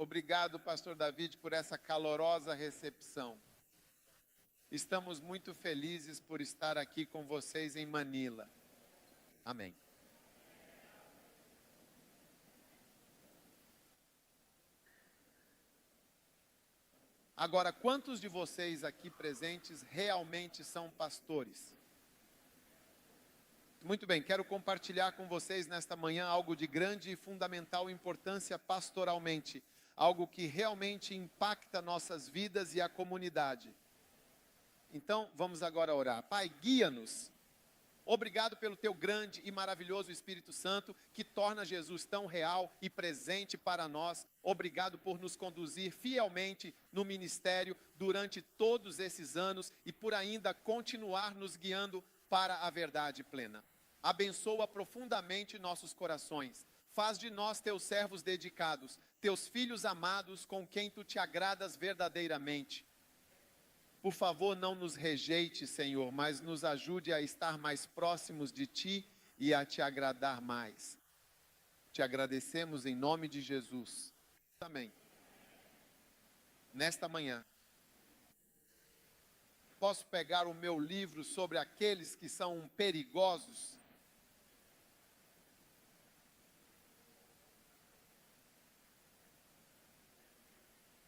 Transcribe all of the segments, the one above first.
Obrigado, pastor David, por essa calorosa recepção. Estamos muito felizes por estar aqui com vocês em Manila. Amém. Agora, quantos de vocês aqui presentes realmente são pastores? Muito bem, quero compartilhar com vocês nesta manhã algo de grande e fundamental importância pastoralmente. Algo que realmente impacta nossas vidas e a comunidade. Então, vamos agora orar. Pai, guia-nos. Obrigado pelo teu grande e maravilhoso Espírito Santo, que torna Jesus tão real e presente para nós. Obrigado por nos conduzir fielmente no ministério durante todos esses anos e por ainda continuar nos guiando para a verdade plena. Abençoa profundamente nossos corações. Faz de nós teus servos dedicados, teus filhos amados com quem tu te agradas verdadeiramente. Por favor, não nos rejeite, Senhor, mas nos ajude a estar mais próximos de Ti e a Te agradar mais. Te agradecemos em nome de Jesus. Amém. Nesta manhã, posso pegar o meu livro sobre aqueles que são perigosos?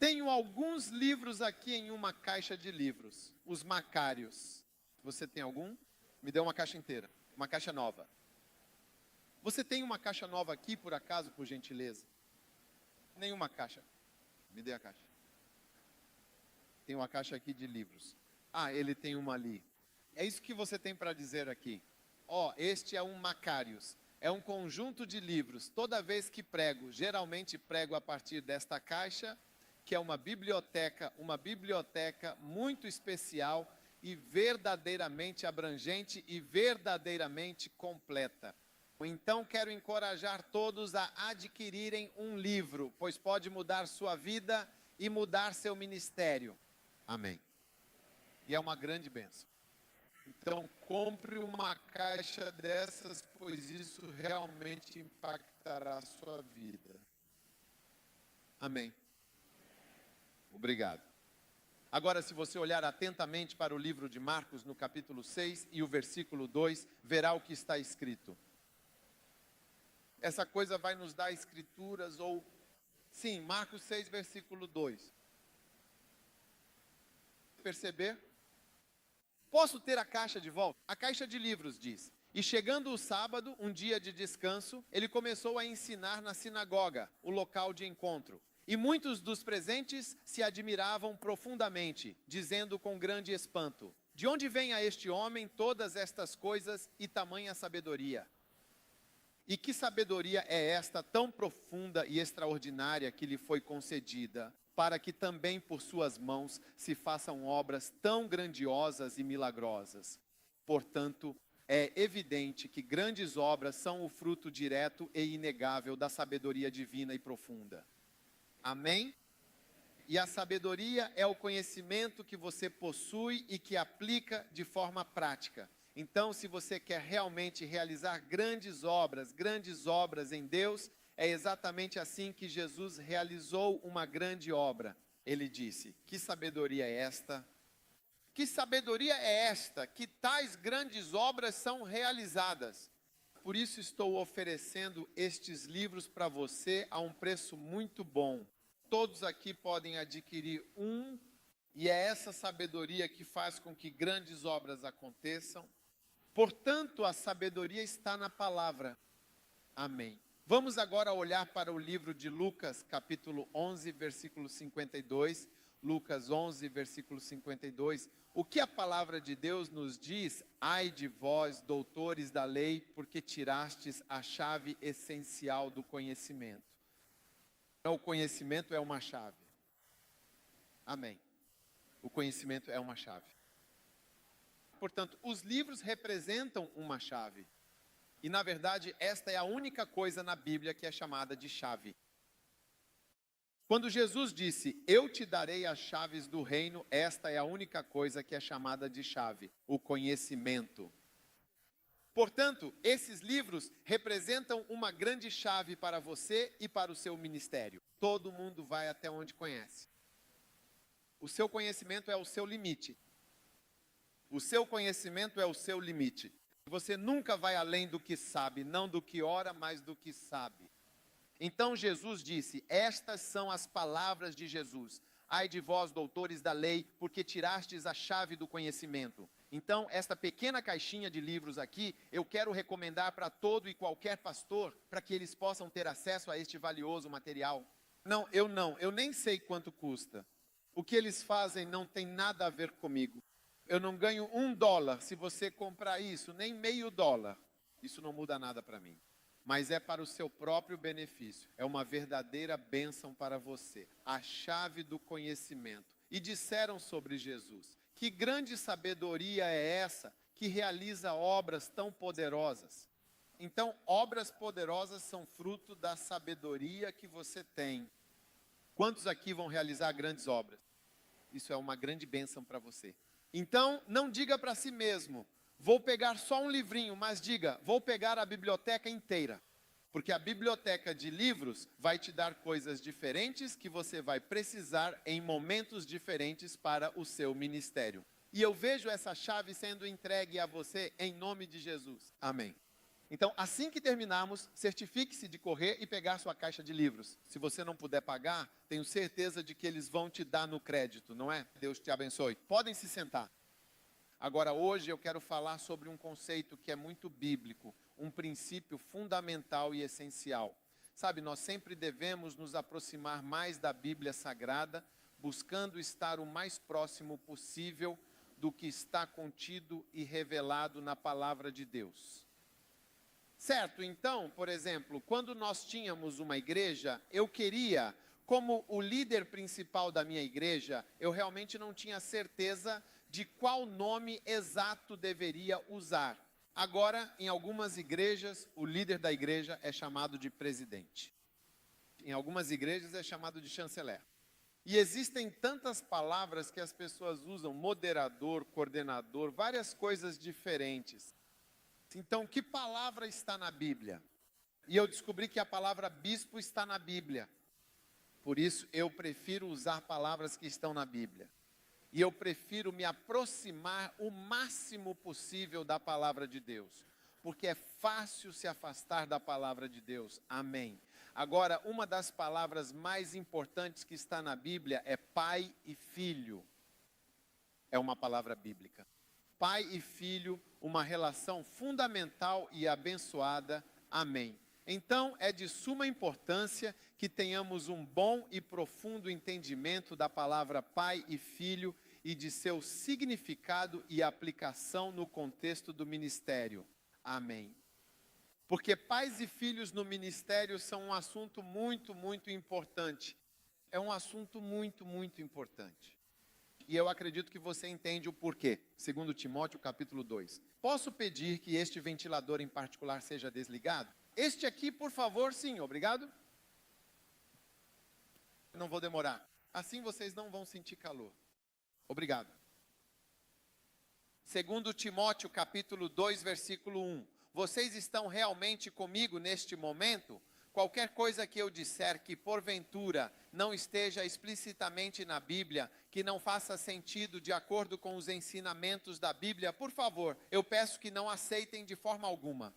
Tenho alguns livros aqui em uma caixa de livros, os Macários. Você tem algum? Me dê uma caixa inteira, uma caixa nova. Você tem uma caixa nova aqui, por acaso, por gentileza? Nenhuma caixa. Me dê a caixa. Tem uma caixa aqui de livros. Ah, ele tem uma ali. É isso que você tem para dizer aqui. Este é um Macários. É um conjunto de livros. Toda vez que prego, geralmente prego a partir desta caixa, que é uma biblioteca muito especial e verdadeiramente abrangente e verdadeiramente completa. Então quero encorajar todos a adquirirem um livro, pois pode mudar sua vida e mudar seu ministério. Amém. E é uma grande bênção. Então compre uma caixa dessas, pois isso realmente impactará a sua vida. Amém. Obrigado. Agora, se você olhar atentamente para o livro de Marcos, no capítulo 6 e o versículo 2, verá o que está escrito. Essa coisa vai nos dar escrituras Sim, Marcos 6, versículo 2. Perceber? Posso ter a caixa de volta? A caixa de livros diz: E chegando o sábado, um dia de descanso, ele começou a ensinar na sinagoga, o local de encontro. E muitos dos presentes se admiravam profundamente, dizendo com grande espanto: De onde vem a este homem todas estas coisas e tamanha sabedoria? E que sabedoria é esta tão profunda e extraordinária que lhe foi concedida, para que também por suas mãos se façam obras tão grandiosas e milagrosas? Portanto, é evidente que grandes obras são o fruto direto e inegável da sabedoria divina e profunda. Amém? E a sabedoria é o conhecimento que você possui e que aplica de forma prática. Então, se você quer realmente realizar grandes obras em Deus, é exatamente assim que Jesus realizou uma grande obra. Ele disse: que sabedoria é esta? Que sabedoria é esta? Que tais grandes obras são realizadas. Por isso estou oferecendo estes livros para você a um preço muito bom. Todos aqui podem adquirir um, e é essa sabedoria que faz com que grandes obras aconteçam. Portanto, a sabedoria está na palavra. Amém. Vamos agora olhar para o livro de Lucas, capítulo 11, versículo 52. Lucas 11, versículo 52. O que a palavra de Deus nos diz? Ai de vós, doutores da lei, porque tirastes a chave essencial do conhecimento. O conhecimento é uma chave. Amém. O conhecimento é uma chave. Portanto, os livros representam uma chave. E, na verdade, esta é a única coisa na Bíblia que é chamada de chave. Quando Jesus disse: Eu te darei as chaves do reino, esta é a única coisa que é chamada de chave, o conhecimento. Portanto, esses livros representam uma grande chave para você e para o seu ministério. Todo mundo vai até onde conhece. O seu conhecimento é o seu limite. O seu conhecimento é o seu limite. Você nunca vai além do que sabe, não do que ora, mas do que sabe. Então Jesus disse, estas são as palavras de Jesus. Ai de vós, doutores da lei, porque tirastes a chave do conhecimento. Então, esta pequena caixinha de livros aqui, eu quero recomendar para todo e qualquer pastor, para que eles possam ter acesso a este valioso material. Não, eu nem sei quanto custa. O que eles fazem não tem nada a ver comigo. Eu não ganho $1 se você comprar isso, nem $0,5. Isso não muda nada para mim. Mas é para o seu próprio benefício. É uma verdadeira bênção para você. A chave do conhecimento. E disseram sobre Jesus, que grande sabedoria é essa que realiza obras tão poderosas? Então, obras poderosas são fruto da sabedoria que você tem. Quantos aqui vão realizar grandes obras? Isso é uma grande bênção para você. Então, não diga para si mesmo, vou pegar só um livrinho, mas diga, vou pegar a biblioteca inteira. Porque a biblioteca de livros vai te dar coisas diferentes que você vai precisar em momentos diferentes para o seu ministério. E eu vejo essa chave sendo entregue a você em nome de Jesus. Amém. Então, assim que terminarmos, certifique-se de correr e pegar sua caixa de livros. Se você não puder pagar, tenho certeza de que eles vão te dar no crédito, não é? Deus te abençoe. Podem se sentar. Agora, hoje eu quero falar sobre um conceito que é muito bíblico, um princípio fundamental e essencial. Sabe, nós sempre devemos nos aproximar mais da Bíblia Sagrada, buscando estar o mais próximo possível do que está contido e revelado na Palavra de Deus. Certo, então, por exemplo, quando nós tínhamos uma igreja, eu queria, como o líder principal da minha igreja, eu realmente não tinha certeza de qual nome exato deveria usar. Agora, em algumas igrejas, o líder da igreja é chamado de presidente. Em algumas igrejas é chamado de chanceler. E existem tantas palavras que as pessoas usam, moderador, coordenador, várias coisas diferentes. Então, que palavra está na Bíblia? E eu descobri que a palavra bispo está na Bíblia. Por isso, eu prefiro usar palavras que estão na Bíblia. E eu prefiro me aproximar o máximo possível da palavra de Deus. Porque é fácil se afastar da palavra de Deus. Amém. Agora, uma das palavras mais importantes que está na Bíblia é pai e filho. É uma palavra bíblica. Pai e filho, uma relação fundamental e abençoada. Amém. Então, é de suma importância que tenhamos um bom e profundo entendimento da palavra pai e filho e de seu significado e aplicação no contexto do ministério. Amém. Porque pais e filhos no ministério são um assunto muito, muito importante. É um assunto muito, muito importante. E eu acredito que você entende o porquê. 2 Timóteo, capítulo 2. Posso pedir que este ventilador em particular seja desligado? Este aqui, por favor, sim, obrigado. Não vou demorar. Assim vocês não vão sentir calor. Obrigado. 2 Timóteo, capítulo 2, versículo 1. Vocês estão realmente comigo neste momento? Qualquer coisa que eu disser que porventura não esteja explicitamente na Bíblia, que não faça sentido de acordo com os ensinamentos da Bíblia, por favor, eu peço que não aceitem de forma alguma.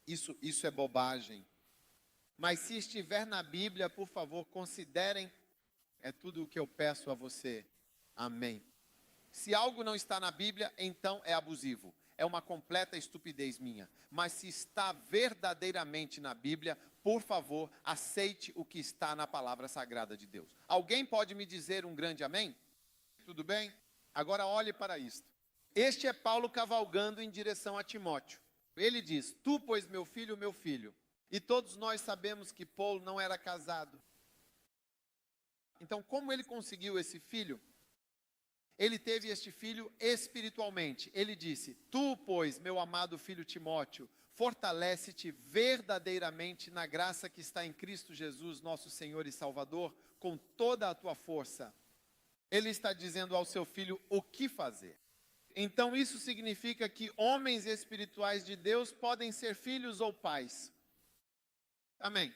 Isso é bobagem. Mas se estiver na Bíblia, por favor, considerem, é tudo o que eu peço a você. Amém. Se algo não está na Bíblia, então é abusivo. É uma completa estupidez minha. Mas se está verdadeiramente na Bíblia, por favor, aceite o que está na palavra sagrada de Deus. Alguém pode me dizer um grande amém? Tudo bem? Agora olhe para isto. Este é Paulo cavalgando em direção a Timóteo. Ele diz, tu, pois, meu filho. E todos nós sabemos que Paulo não era casado. Então, como ele conseguiu esse filho? Ele teve este filho espiritualmente. Ele disse, tu, pois, meu amado filho Timóteo, fortalece-te verdadeiramente na graça que está em Cristo Jesus, nosso Senhor e Salvador, com toda a tua força. Ele está dizendo ao seu filho o que fazer. Então isso significa que homens espirituais de Deus podem ser filhos ou pais. Amém.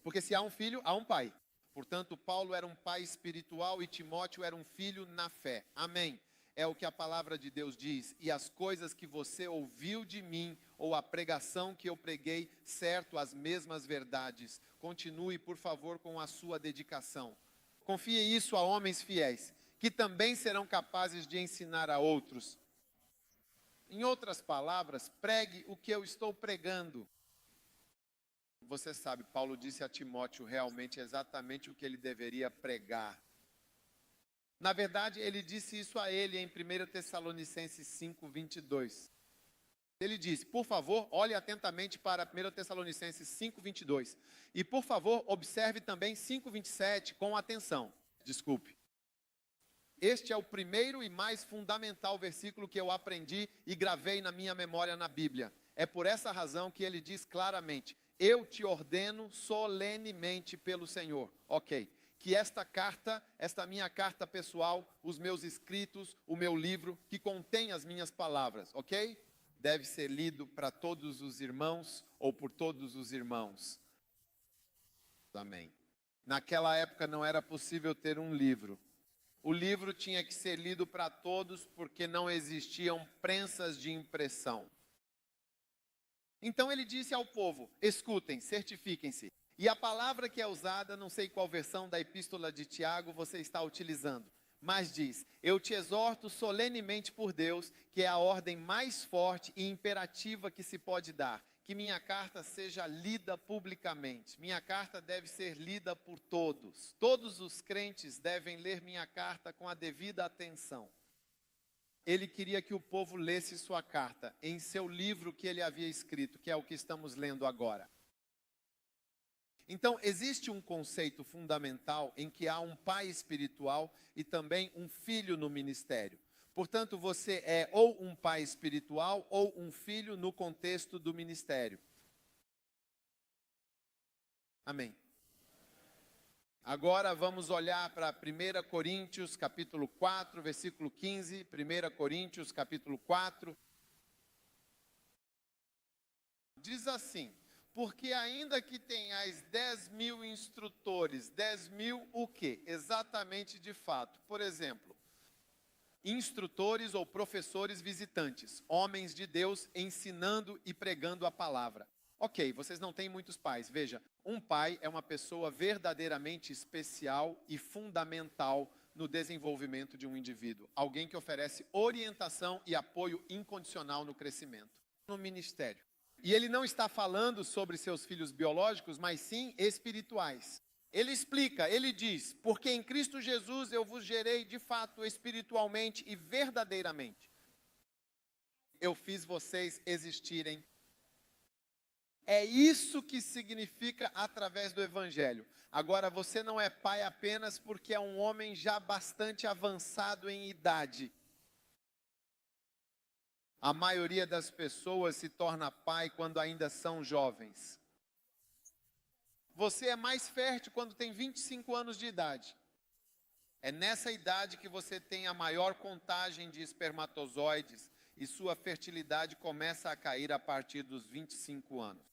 Porque se há um filho, há um pai. Portanto, Paulo era um pai espiritual e Timóteo era um filho na fé. Amém. É o que a palavra de Deus diz. E as coisas que você ouviu de mim, ou a pregação que eu preguei, certo, as mesmas verdades. Continue, por favor, com a sua dedicação. Confie isso a homens fiéis, que também serão capazes de ensinar a outros. Em outras palavras, pregue o que eu estou pregando. Você sabe, Paulo disse a Timóteo realmente exatamente o que ele deveria pregar. Na verdade, ele disse isso a ele em 1 Tessalonicenses 5:22. Ele disse, por favor, olhe atentamente para 1 Tessalonicenses 5:22. E, por favor, observe também 5:27 com atenção. Desculpe. Este é o primeiro e mais fundamental versículo que eu aprendi e gravei na minha memória na Bíblia. É por essa razão que ele diz claramente, eu te ordeno solenemente pelo Senhor. Ok. Que esta carta, esta minha carta pessoal, os meus escritos, o meu livro, que contém as minhas palavras, ok? Deve ser lido para todos os irmãos ou por todos os irmãos. Amém. Naquela época não era possível ter um livro. O livro tinha que ser lido para todos porque não existiam prensas de impressão. Então ele disse ao povo, escutem, certifiquem-se. E a palavra que é usada, não sei qual versão da epístola de Tiago você está utilizando, mas diz, eu te exorto solenemente por Deus, que é a ordem mais forte e imperativa que se pode dar, que minha carta seja lida publicamente. Minha carta deve ser lida por todos. Todos os crentes devem ler minha carta com a devida atenção. Ele queria que o povo lesse sua carta em seu livro que ele havia escrito, que é o que estamos lendo agora. Então, existe um conceito fundamental em que há um pai espiritual e também um filho no ministério. Portanto, você é ou um pai espiritual ou um filho no contexto do ministério. Amém. Agora vamos olhar para 1 Coríntios, capítulo 4, versículo 15. 1 Coríntios, capítulo 4. Diz assim, porque ainda que tenhais 10.000 instrutores, 10.000 o quê? Exatamente de fato. Por exemplo, instrutores ou professores visitantes, homens de Deus ensinando e pregando a palavra. Ok, vocês não têm muitos pais. Veja, um pai é uma pessoa verdadeiramente especial e fundamental no desenvolvimento de um indivíduo. Alguém que oferece orientação e apoio incondicional no crescimento, no ministério. E ele não está falando sobre seus filhos biológicos, mas sim espirituais. Ele explica, ele diz, porque em Cristo Jesus eu vos gerei de fato espiritualmente e verdadeiramente. Eu fiz vocês existirem. É isso que significa através do Evangelho. Agora, você não é pai apenas porque é um homem já bastante avançado em idade. A maioria das pessoas se torna pai quando ainda são jovens. Você é mais fértil quando tem 25 anos de idade. É nessa idade que você tem a maior contagem de espermatozoides e sua fertilidade começa a cair a partir dos 25 anos.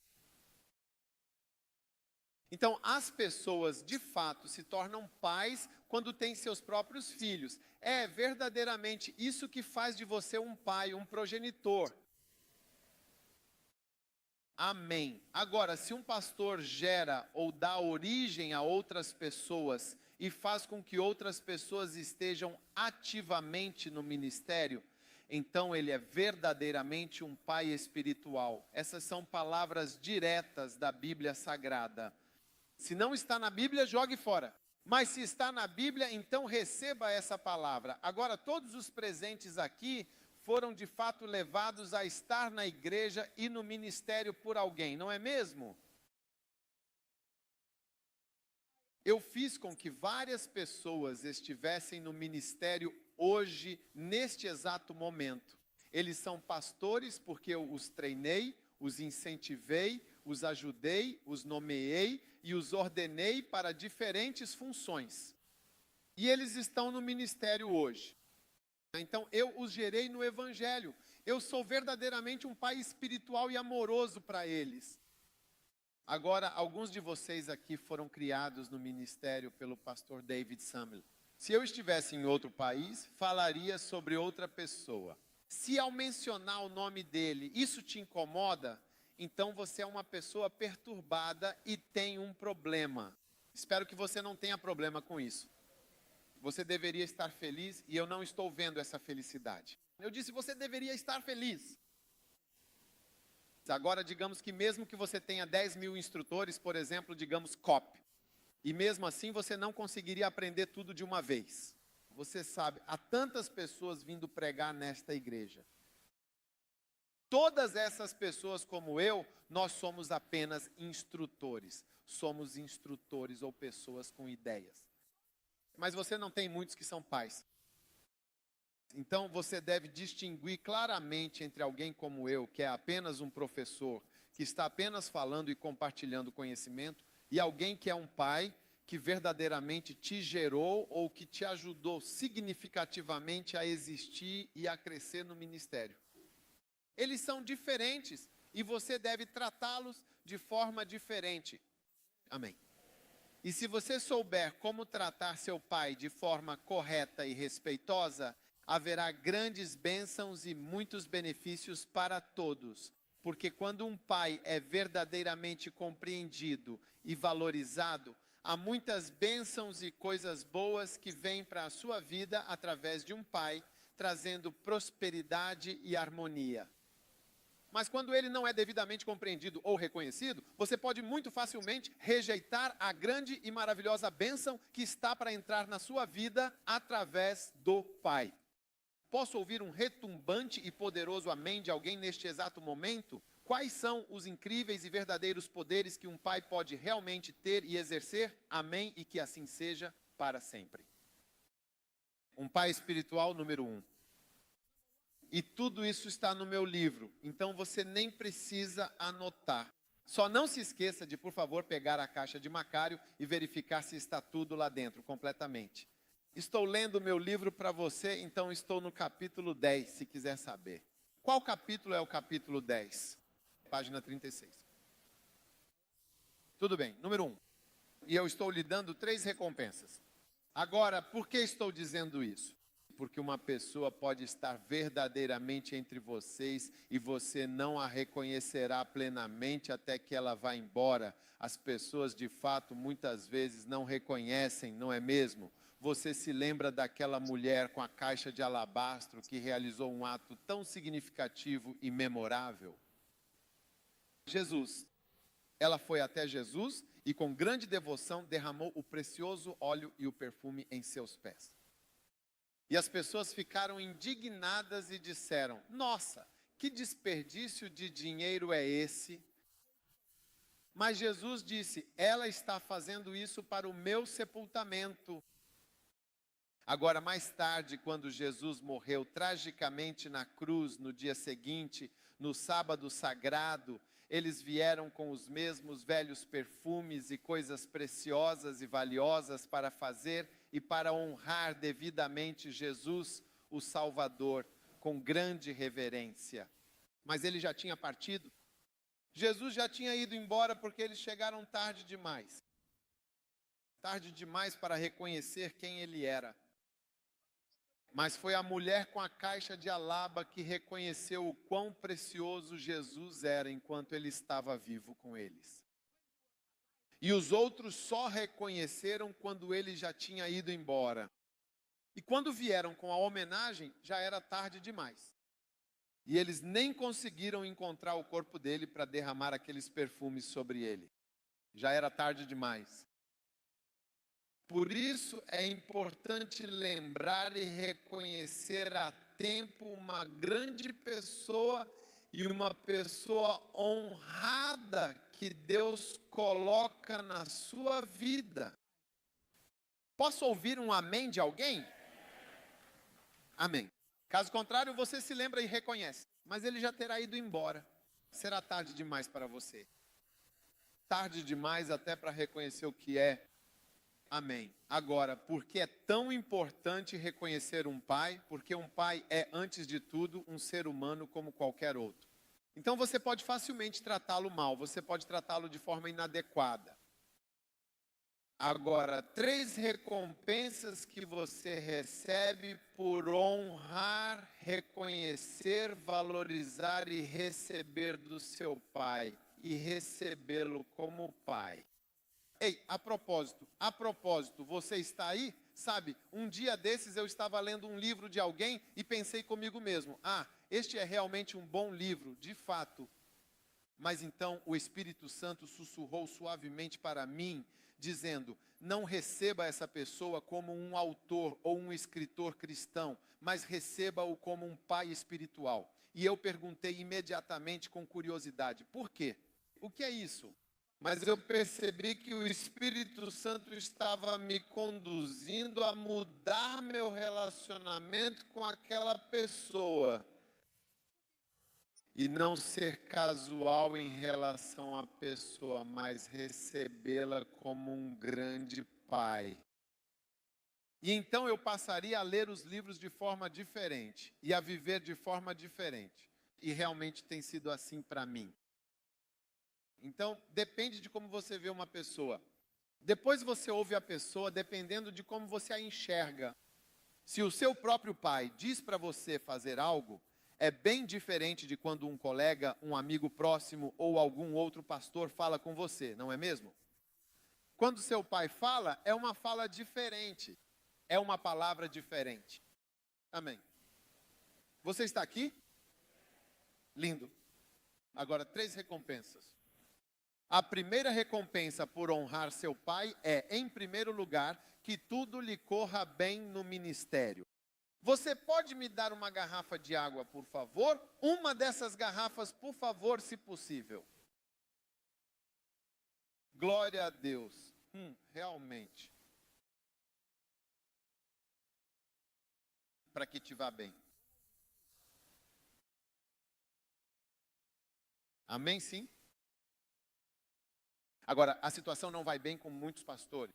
Então, as pessoas, de fato, se tornam pais quando têm seus próprios filhos. É verdadeiramente isso que faz de você um pai, um progenitor. Amém. Agora, se um pastor gera ou dá origem a outras pessoas e faz com que outras pessoas estejam ativamente no ministério, então ele é verdadeiramente um pai espiritual. Essas são palavras diretas da Bíblia Sagrada. Se não está na Bíblia, jogue fora. Mas se está na Bíblia, então receba essa palavra. Agora, todos os presentes aqui foram de fato levados a estar na igreja e no ministério por alguém, não é mesmo? Eu fiz com que várias pessoas estivessem no ministério hoje, neste exato momento. Eles são pastores porque eu os treinei, os incentivei, os ajudei, os nomeei e os ordenei para diferentes funções. E eles estão no ministério hoje. Então eu os gerei no Evangelho. Eu sou verdadeiramente um pai espiritual e amoroso para eles. Agora, alguns de vocês aqui foram criados no ministério pelo pastor David Samuel. Se eu estivesse em outro país, falaria sobre outra pessoa. Se ao mencionar o nome dele, isso te incomoda, então você é uma pessoa perturbada e tem um problema. Espero que você não tenha problema com isso. Você deveria estar feliz e eu não estou vendo essa felicidade. Eu disse, você deveria estar feliz. Agora, digamos que mesmo que você tenha 10 mil instrutores, por exemplo, digamos COP, e mesmo assim você não conseguiria aprender tudo de uma vez. Você sabe, há tantas pessoas vindo pregar nesta igreja. Todas essas pessoas como eu, nós somos apenas instrutores. Somos instrutores ou pessoas com ideias. Mas você não tem muitos que são pais. Então você deve distinguir claramente entre alguém como eu, que é apenas um professor, que está apenas falando e compartilhando conhecimento, e alguém que é um pai, que verdadeiramente te gerou ou que te ajudou significativamente a existir e a crescer no ministério. Eles são diferentes e você deve tratá-los de forma diferente. Amém. E se você souber como tratar seu pai de forma correta e respeitosa, haverá grandes bênçãos e muitos benefícios para todos. Porque quando um pai é verdadeiramente compreendido e valorizado, há muitas bênçãos e coisas boas que vêm para a sua vida através de um pai, trazendo prosperidade e harmonia. Mas quando ele não é devidamente compreendido ou reconhecido, você pode muito facilmente rejeitar a grande e maravilhosa bênção que está para entrar na sua vida através do Pai. Posso ouvir um retumbante e poderoso amém de alguém neste exato momento? Quais são os incríveis e verdadeiros poderes que um pai pode realmente ter e exercer? Amém, e que assim seja para sempre. Um pai espiritual número 1. E tudo isso está no meu livro, então você nem precisa anotar. Só não se esqueça de, por favor, pegar a caixa de Macário e verificar se está tudo lá dentro, completamente. Estou lendo o meu livro para você, então estou no capítulo 10, se quiser saber. Qual capítulo é o capítulo 10? Página 36. Tudo bem, número 1. E eu estou lhe dando 3 recompensas. Agora, por que estou dizendo isso? Porque uma pessoa pode estar verdadeiramente entre vocês e você não a reconhecerá plenamente até que ela vá embora. As pessoas, de fato, muitas vezes não reconhecem, não é mesmo? Você se lembra daquela mulher com a caixa de alabastro que realizou um ato tão significativo e memorável? Jesus. Ela foi até Jesus e com grande devoção derramou o precioso óleo e o perfume em seus pés. E as pessoas ficaram indignadas e disseram, nossa, que desperdício de dinheiro é esse? Mas Jesus disse, ela está fazendo isso para o meu sepultamento. Agora, mais tarde, quando Jesus morreu tragicamente na cruz, no dia seguinte, no sábado sagrado, eles vieram com os mesmos velhos perfumes e coisas preciosas e valiosas para fazer e para honrar devidamente Jesus, o Salvador, com grande reverência. Mas ele já tinha partido. Jesus já tinha ido embora porque eles chegaram tarde demais. Tarde demais para reconhecer quem ele era. Mas foi a mulher com a caixa de alaba que reconheceu o quão precioso Jesus era enquanto ele estava vivo com eles. E os outros só reconheceram quando ele já tinha ido embora. E quando vieram com a homenagem, já era tarde demais. E eles nem conseguiram encontrar o corpo dele para derramar aqueles perfumes sobre ele. Já era tarde demais. Por isso é importante lembrar e reconhecer a tempo uma grande pessoa e uma pessoa honrada que Deus coloca na sua vida. Posso ouvir um amém de alguém? Amém. Caso contrário, você se lembra e reconhece. Mas ele já terá ido embora. Será tarde demais para você. Tarde demais até para reconhecer o que é Amém. Agora, por que é tão importante reconhecer um pai? Porque um pai é, antes de tudo, um ser humano como qualquer outro. Então você pode facilmente tratá-lo mal, você pode tratá-lo de forma inadequada. Agora, 3 recompensas que você recebe por honrar, reconhecer, valorizar e receber do seu pai. E recebê-lo como pai. Ei, a propósito, você está aí? Sabe, um dia desses eu estava lendo um livro de alguém e pensei comigo mesmo, este é realmente um bom livro, de fato. Mas então o Espírito Santo sussurrou suavemente para mim, dizendo, não receba essa pessoa como um autor ou um escritor cristão, mas receba-o como um pai espiritual. E eu perguntei imediatamente com curiosidade, por quê? O que é isso? Mas eu percebi que o Espírito Santo estava me conduzindo a mudar meu relacionamento com aquela pessoa. E não ser casual em relação à pessoa, mas recebê-la como um grande pai. E então eu passaria a ler os livros de forma diferente e a viver de forma diferente. E realmente tem sido assim para mim. Então, depende de como você vê uma pessoa. Depois você ouve a pessoa, dependendo de como você a enxerga. Se o seu próprio pai diz para você fazer algo, é bem diferente de quando um colega, um amigo próximo ou algum outro pastor fala com você, não é mesmo? Quando seu pai fala, é uma fala diferente. É uma palavra diferente. Amém. Você está aqui? Lindo. Agora, 3 recompensas. A primeira recompensa por honrar seu pai é, em primeiro lugar, que tudo lhe corra bem no ministério. Você pode me dar uma garrafa de água, por favor? Uma dessas garrafas, por favor, se possível. Glória a Deus. Realmente. Para que te vá bem. Amém, sim? Agora, a situação não vai bem com muitos pastores.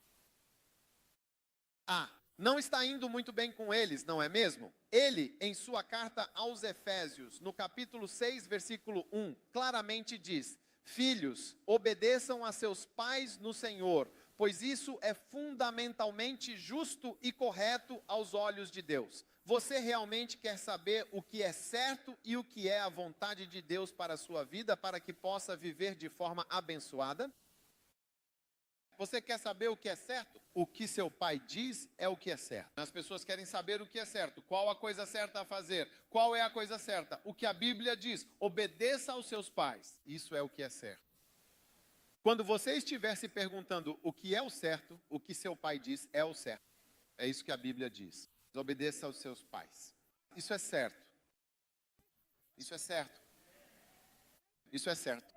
Não está indo muito bem com eles, não é mesmo? Ele, em sua carta aos Efésios, no capítulo 6, versículo 1, claramente diz: Filhos, obedeçam a seus pais no Senhor, pois isso é fundamentalmente justo e correto aos olhos de Deus. Você realmente quer saber o que é certo e o que é a vontade de Deus para a sua vida, para que possa viver de forma abençoada? Você quer saber o que é certo? O que seu pai diz é o que é certo. As pessoas querem saber o que é certo. Qual a coisa certa a fazer? Qual é a coisa certa? O que a Bíblia diz. Obedeça aos seus pais. Isso é o que é certo. Quando você estiver se perguntando o que é o certo, o que seu pai diz é o certo. É isso que a Bíblia diz. Obedeça aos seus pais. Isso é certo. Isso é certo. Isso é certo.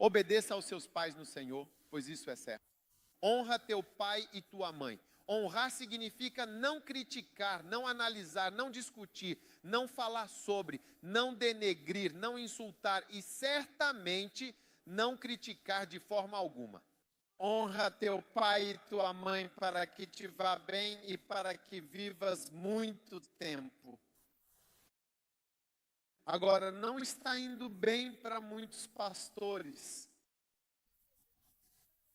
Obedeça aos seus pais no Senhor, pois isso é certo. Honra teu pai e tua mãe. Honrar significa não criticar, não analisar, não discutir, não falar sobre, não denegrir, não insultar e certamente não criticar de forma alguma. Honra teu pai e tua mãe para que te vá bem e para que vivas muito tempo. Agora, não está indo bem para muitos pastores.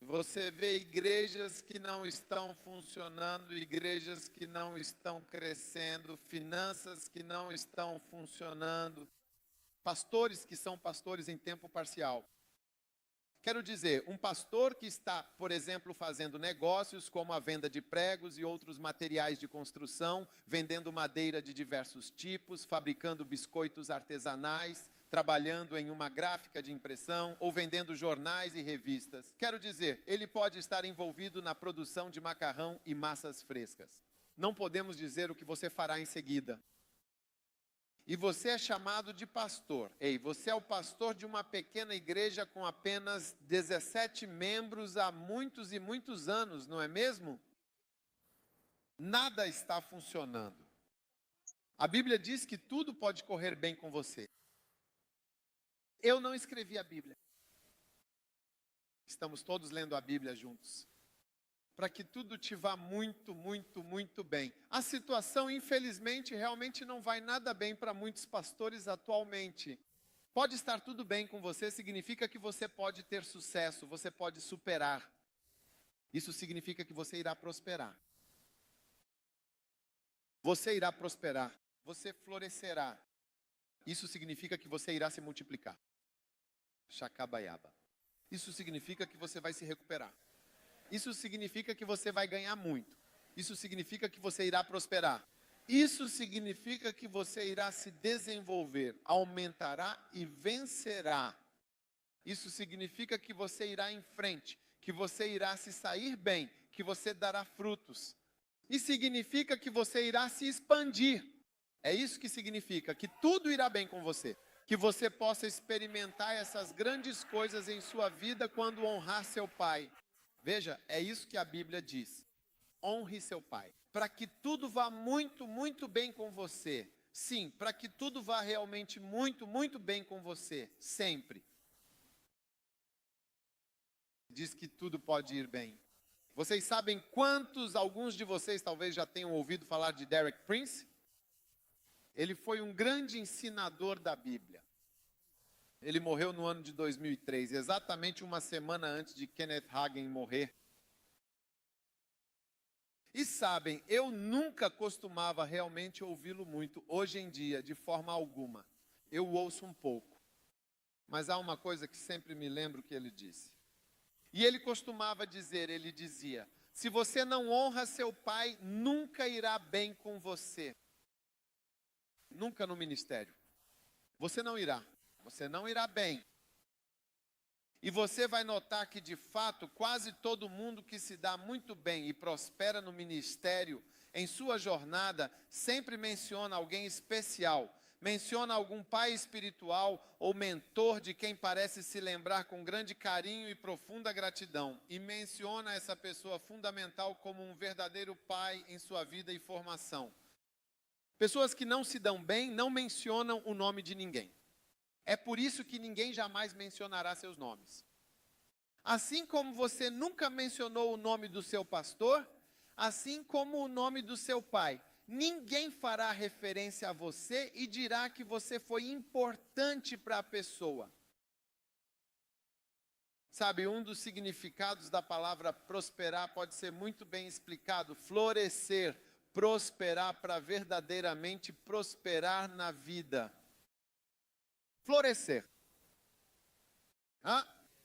Você vê igrejas que não estão funcionando, igrejas que não estão crescendo, finanças que não estão funcionando, pastores que são pastores em tempo parcial. Quero dizer, um pastor que está, por exemplo, fazendo negócios como a venda de pregos e outros materiais de construção, vendendo madeira de diversos tipos, fabricando biscoitos artesanais, trabalhando em uma gráfica de impressão ou vendendo jornais e revistas. Quero dizer, ele pode estar envolvido na produção de macarrão e massas frescas. Não podemos dizer o que você fará em seguida. E você é chamado de pastor. Ei, você é o pastor de uma pequena igreja com apenas 17 membros há muitos e muitos anos, não é mesmo? Nada está funcionando. A Bíblia diz que tudo pode correr bem com você. Eu não escrevi a Bíblia. Estamos todos lendo a Bíblia juntos. Para que tudo te vá muito, muito, muito bem. A situação, infelizmente, realmente não vai nada bem para muitos pastores atualmente. Pode estar tudo bem com você, significa que você pode ter sucesso, você pode superar. Isso significa que você irá prosperar. Você irá prosperar, você florescerá. Isso significa que você irá se multiplicar. Chacabaiaba. Isso significa que você vai se recuperar. Isso significa que você vai ganhar muito. Isso significa que você irá prosperar. Isso significa que você irá se desenvolver, aumentará e vencerá. Isso significa que você irá em frente, que você irá se sair bem, que você dará frutos. E significa que você irá se expandir. É isso que significa, que tudo irá bem com você. Que você possa experimentar essas grandes coisas em sua vida quando honrar seu pai. Veja, é isso que a Bíblia diz. Honre seu pai. Para que tudo vá muito, muito bem com você. Sim, para que tudo vá realmente muito, muito bem com você. Sempre. Diz que tudo pode ir bem. Vocês sabem alguns de vocês talvez já tenham ouvido falar de Derek Prince? Ele foi um grande ensinador da Bíblia. Ele morreu no ano de 2003, exatamente uma semana antes de Kenneth Hagin morrer. E sabem, eu nunca costumava realmente ouvi-lo muito, hoje em dia, de forma alguma. Eu o ouço um pouco. Mas há uma coisa que sempre me lembro que ele disse. E ele costumava dizer, ele dizia, se você não honra seu pai, nunca irá bem com você. Nunca no ministério. Você não irá bem. E você vai notar que, de fato, quase todo mundo que se dá muito bem e prospera no ministério, em sua jornada, sempre menciona alguém especial. Menciona algum pai espiritual ou mentor de quem parece se lembrar com grande carinho e profunda gratidão. E menciona essa pessoa fundamental como um verdadeiro pai em sua vida e formação. Pessoas que não se dão bem não mencionam o nome de ninguém. É por isso que ninguém jamais mencionará seus nomes. Assim como você nunca mencionou o nome do seu pastor, assim como o nome do seu pai. Ninguém fará referência a você e dirá que você foi importante para a pessoa. Sabe, um dos significados da palavra prosperar pode ser muito bem explicado. Florescer, prosperar para verdadeiramente prosperar na vida. Florescer.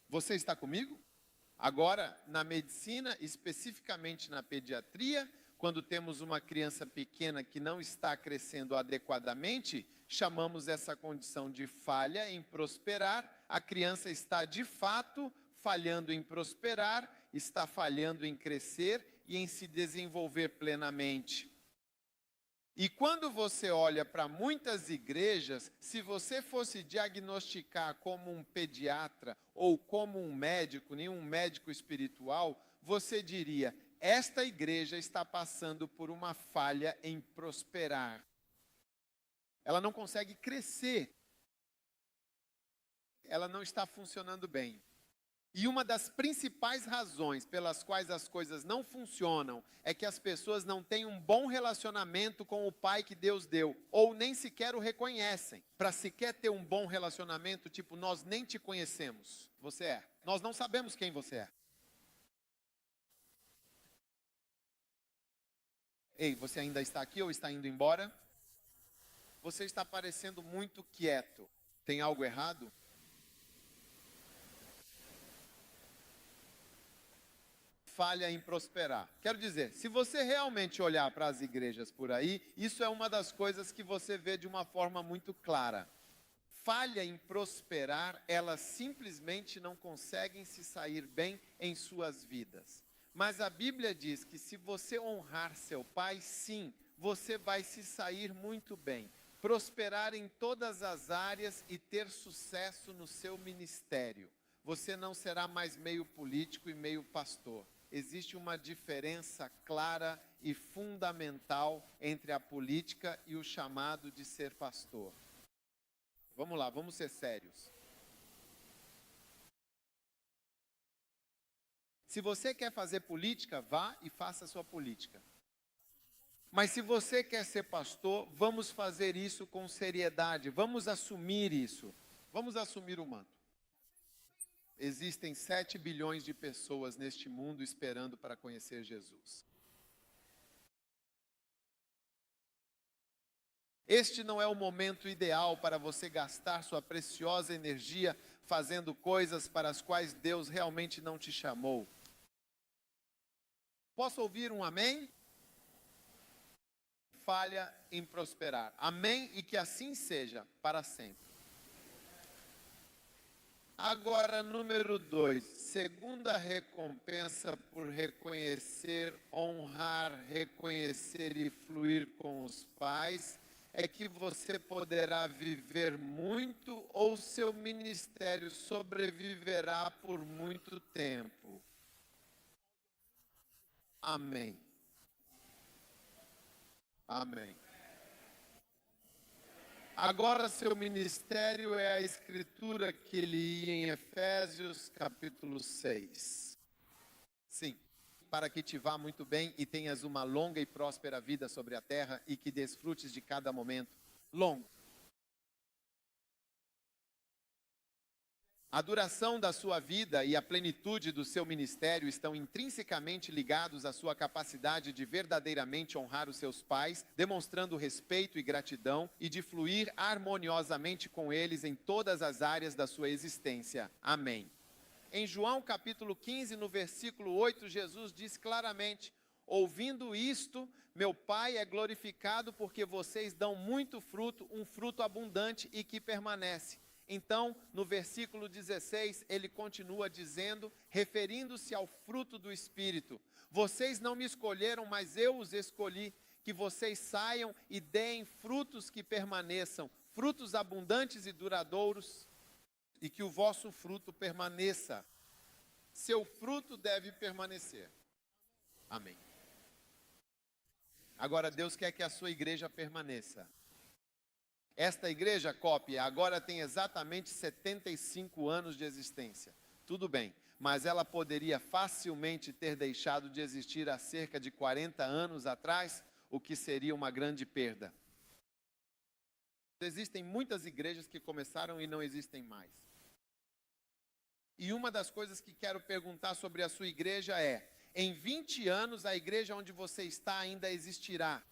Você está comigo? Agora, na medicina, especificamente na pediatria, quando temos uma criança pequena que não está crescendo adequadamente, chamamos essa condição de falha em prosperar. A criança está, de fato, falhando em prosperar, está falhando em crescer e em se desenvolver plenamente. E quando você olha para muitas igrejas, se você fosse diagnosticar como um pediatra ou como um médico, nenhum médico espiritual, você diria, esta igreja está passando por uma falha em prosperar. Ela não consegue crescer. Ela não está funcionando bem. E uma das principais razões pelas quais as coisas não funcionam é que as pessoas não têm um bom relacionamento com o pai que Deus deu, ou nem sequer o reconhecem. Para sequer ter um bom relacionamento, tipo, nós nem te conhecemos, você é. Nós não sabemos quem você é. Ei, você ainda está aqui ou está indo embora? Você está parecendo muito quieto. Tem algo errado? Falha em prosperar. Quero dizer, se você realmente olhar para as igrejas por aí, isso é uma das coisas que você vê de uma forma muito clara. Falha em prosperar, elas simplesmente não conseguem se sair bem em suas vidas. Mas a Bíblia diz que se você honrar seu pai, sim, você vai se sair muito bem. Prosperar em todas as áreas e ter sucesso no seu ministério. Você não será mais meio político e meio pastor. Existe uma diferença clara e fundamental entre a política e o chamado de ser pastor. Vamos lá, vamos ser sérios. Se você quer fazer política, vá e faça a sua política. Mas se você quer ser pastor, vamos fazer isso com seriedade, vamos assumir isso, vamos assumir o manto. Existem 7 bilhões de pessoas neste mundo esperando para conhecer Jesus. Este não é o momento ideal para você gastar sua preciosa energia fazendo coisas para as quais Deus realmente não te chamou. Posso ouvir um amém? Falha em prosperar. Amém? E que assim seja para sempre. Agora, número 2, segunda recompensa por reconhecer, honrar, reconhecer e fluir com os pais, é que você poderá viver muito ou seu ministério sobreviverá por muito tempo. Amém. Amém. Agora seu ministério é a escritura que li em Efésios capítulo 6. Sim, para que te vá muito bem e tenhas uma longa e próspera vida sobre a terra e que desfrutes de cada momento longo. A duração da sua vida e a plenitude do seu ministério estão intrinsecamente ligados à sua capacidade de verdadeiramente honrar os seus pais, demonstrando respeito e gratidão e de fluir harmoniosamente com eles em todas as áreas da sua existência. Amém. Em João capítulo 15, no versículo 8, Jesus diz claramente: ouvindo isto, meu Pai é glorificado porque vocês dão muito fruto, um fruto abundante e que permanece. Então, no versículo 16, ele continua dizendo, referindo-se ao fruto do Espírito: vocês não me escolheram, mas eu os escolhi, que vocês saiam e deem frutos que permaneçam, frutos abundantes e duradouros, e que o vosso fruto permaneça. Seu fruto deve permanecer. Amém. Agora, Deus quer que a sua igreja permaneça. Esta igreja, Cópia, agora tem exatamente 75 anos de existência. Tudo bem, mas ela poderia facilmente ter deixado de existir há cerca de 40 anos atrás, o que seria uma grande perda. Existem muitas igrejas que começaram e não existem mais. E uma das coisas que quero perguntar sobre a sua igreja é: em 20 anos a igreja onde você está ainda existirá?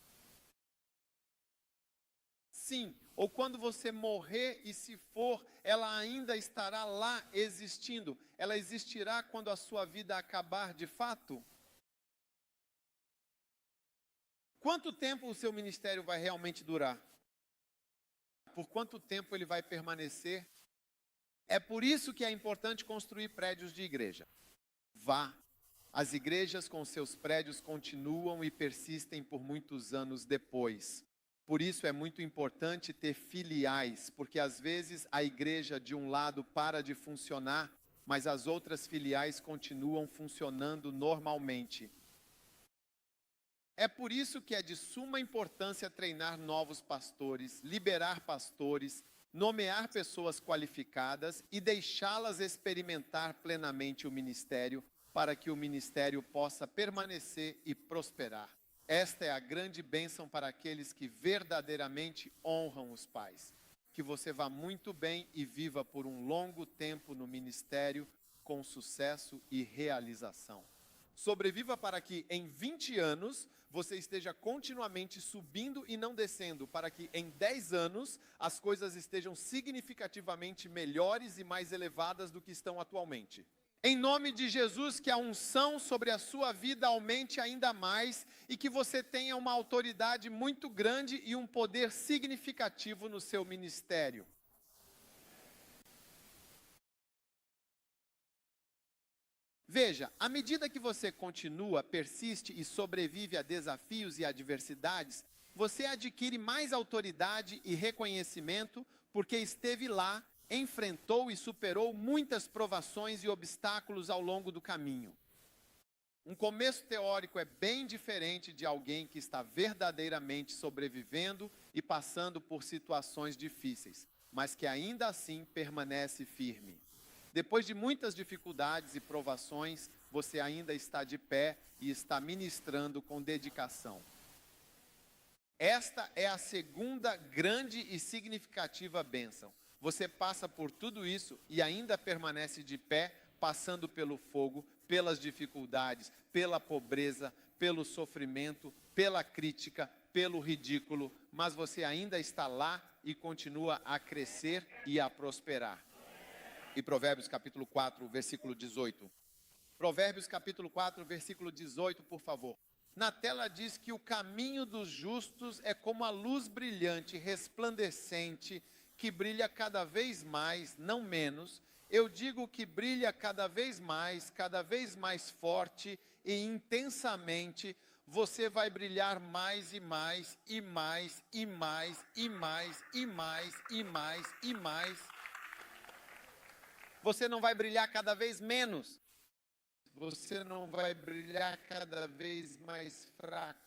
Sim, ou quando você morrer e se for, ela ainda estará lá existindo? Ela existirá quando a sua vida acabar de fato? Quanto tempo o seu ministério vai realmente durar? Por quanto tempo ele vai permanecer? É por isso que é importante construir prédios de igreja. Vá. As igrejas com seus prédios continuam e persistem por muitos anos depois. Por isso é muito importante ter filiais, porque às vezes a igreja de um lado para de funcionar, mas as outras filiais continuam funcionando normalmente. É por isso que é de suma importância treinar novos pastores, liberar pastores, nomear pessoas qualificadas e deixá-las experimentar plenamente o ministério, para que o ministério possa permanecer e prosperar. Esta é a grande bênção para aqueles que verdadeiramente honram os pais. Que você vá muito bem e viva por um longo tempo no ministério com sucesso e realização. Sobreviva para que em 20 anos você esteja continuamente subindo e não descendo, para que em 10 anos as coisas estejam significativamente melhores e mais elevadas do que estão atualmente. Em nome de Jesus, que a unção sobre a sua vida aumente ainda mais e que você tenha uma autoridade muito grande e um poder significativo no seu ministério. Veja, à medida que você continua, persiste e sobrevive a desafios e adversidades, você adquire mais autoridade e reconhecimento porque esteve lá, enfrentou e superou muitas provações e obstáculos ao longo do caminho. Um começo teórico é bem diferente de alguém que está verdadeiramente sobrevivendo e passando por situações difíceis, mas que ainda assim permanece firme. Depois de muitas dificuldades e provações, você ainda está de pé e está ministrando com dedicação. Esta é a segunda grande e significativa bênção. Você passa por tudo isso e ainda permanece de pé, passando pelo fogo, pelas dificuldades, pela pobreza, pelo sofrimento, pela crítica, pelo ridículo, mas você ainda está lá e continua a crescer e a prosperar. E Provérbios capítulo 4, versículo 18. Provérbios capítulo 4, versículo 18, por favor. Na tela diz que o caminho dos justos é como a luz brilhante, resplandecente, que brilha cada vez mais, não menos. Eu digo que brilha cada vez mais forte e intensamente. Você vai brilhar mais e mais, e mais, e mais, e mais, e mais, e mais, e mais. Você não vai brilhar cada vez menos. Você não vai brilhar cada vez mais fraco.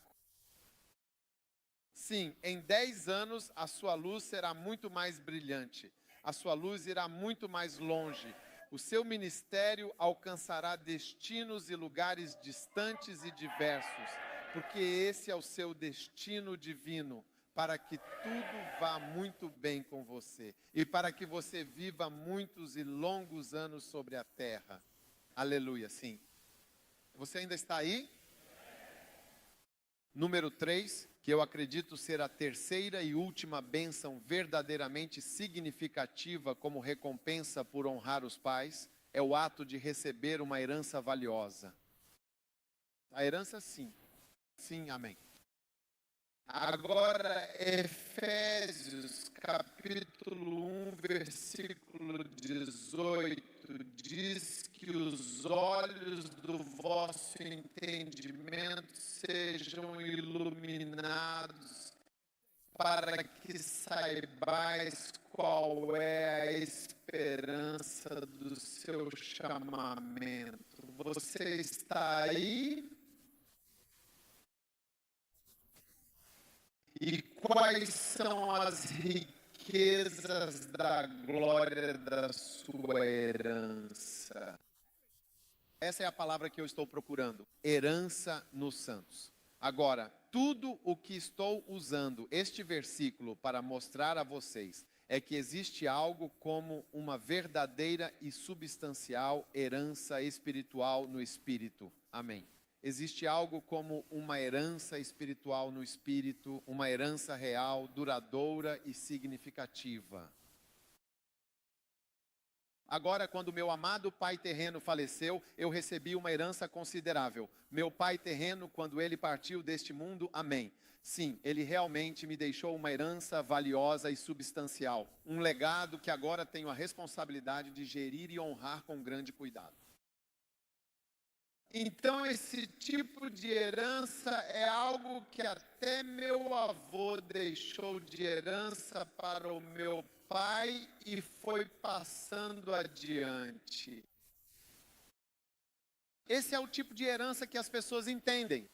Sim, em 10 anos a sua luz será muito mais brilhante. A sua luz irá muito mais longe. O seu ministério alcançará destinos e lugares distantes e diversos, porque esse é o seu destino divino, para que tudo vá muito bem com você e para que você viva muitos e longos anos sobre a terra. Aleluia, sim. Você ainda está aí? Número 3, que eu acredito ser a terceira e última bênção verdadeiramente significativa como recompensa por honrar os pais, é o ato de receber uma herança valiosa. A herança, sim. Sim, amém. Agora, Efésios, capítulo 1, versículo 18, diz que os olhos do vosso entendimento sejam iluminados, para que saibais qual é a esperança do seu chamamento. Você está aí? E quais são as riquezas da glória da sua herança? Essa é a palavra que eu estou procurando. Herança nos santos. Agora, tudo o que estou usando este versículo para mostrar a vocês é que existe algo como uma verdadeira e substancial herança espiritual no Espírito. Amém. Existe algo como uma herança espiritual no Espírito, uma herança real, duradoura e significativa. Agora, quando meu amado pai terreno faleceu, eu recebi uma herança considerável. Meu pai terreno, quando ele partiu deste mundo, amém. Sim, ele realmente me deixou uma herança valiosa e substancial. Um legado que agora tenho a responsabilidade de gerir e honrar com grande cuidado. Então, esse tipo de herança é algo que até meu avô deixou de herança para o meu pai e foi passando adiante. Esse é o tipo de herança que as pessoas entendem.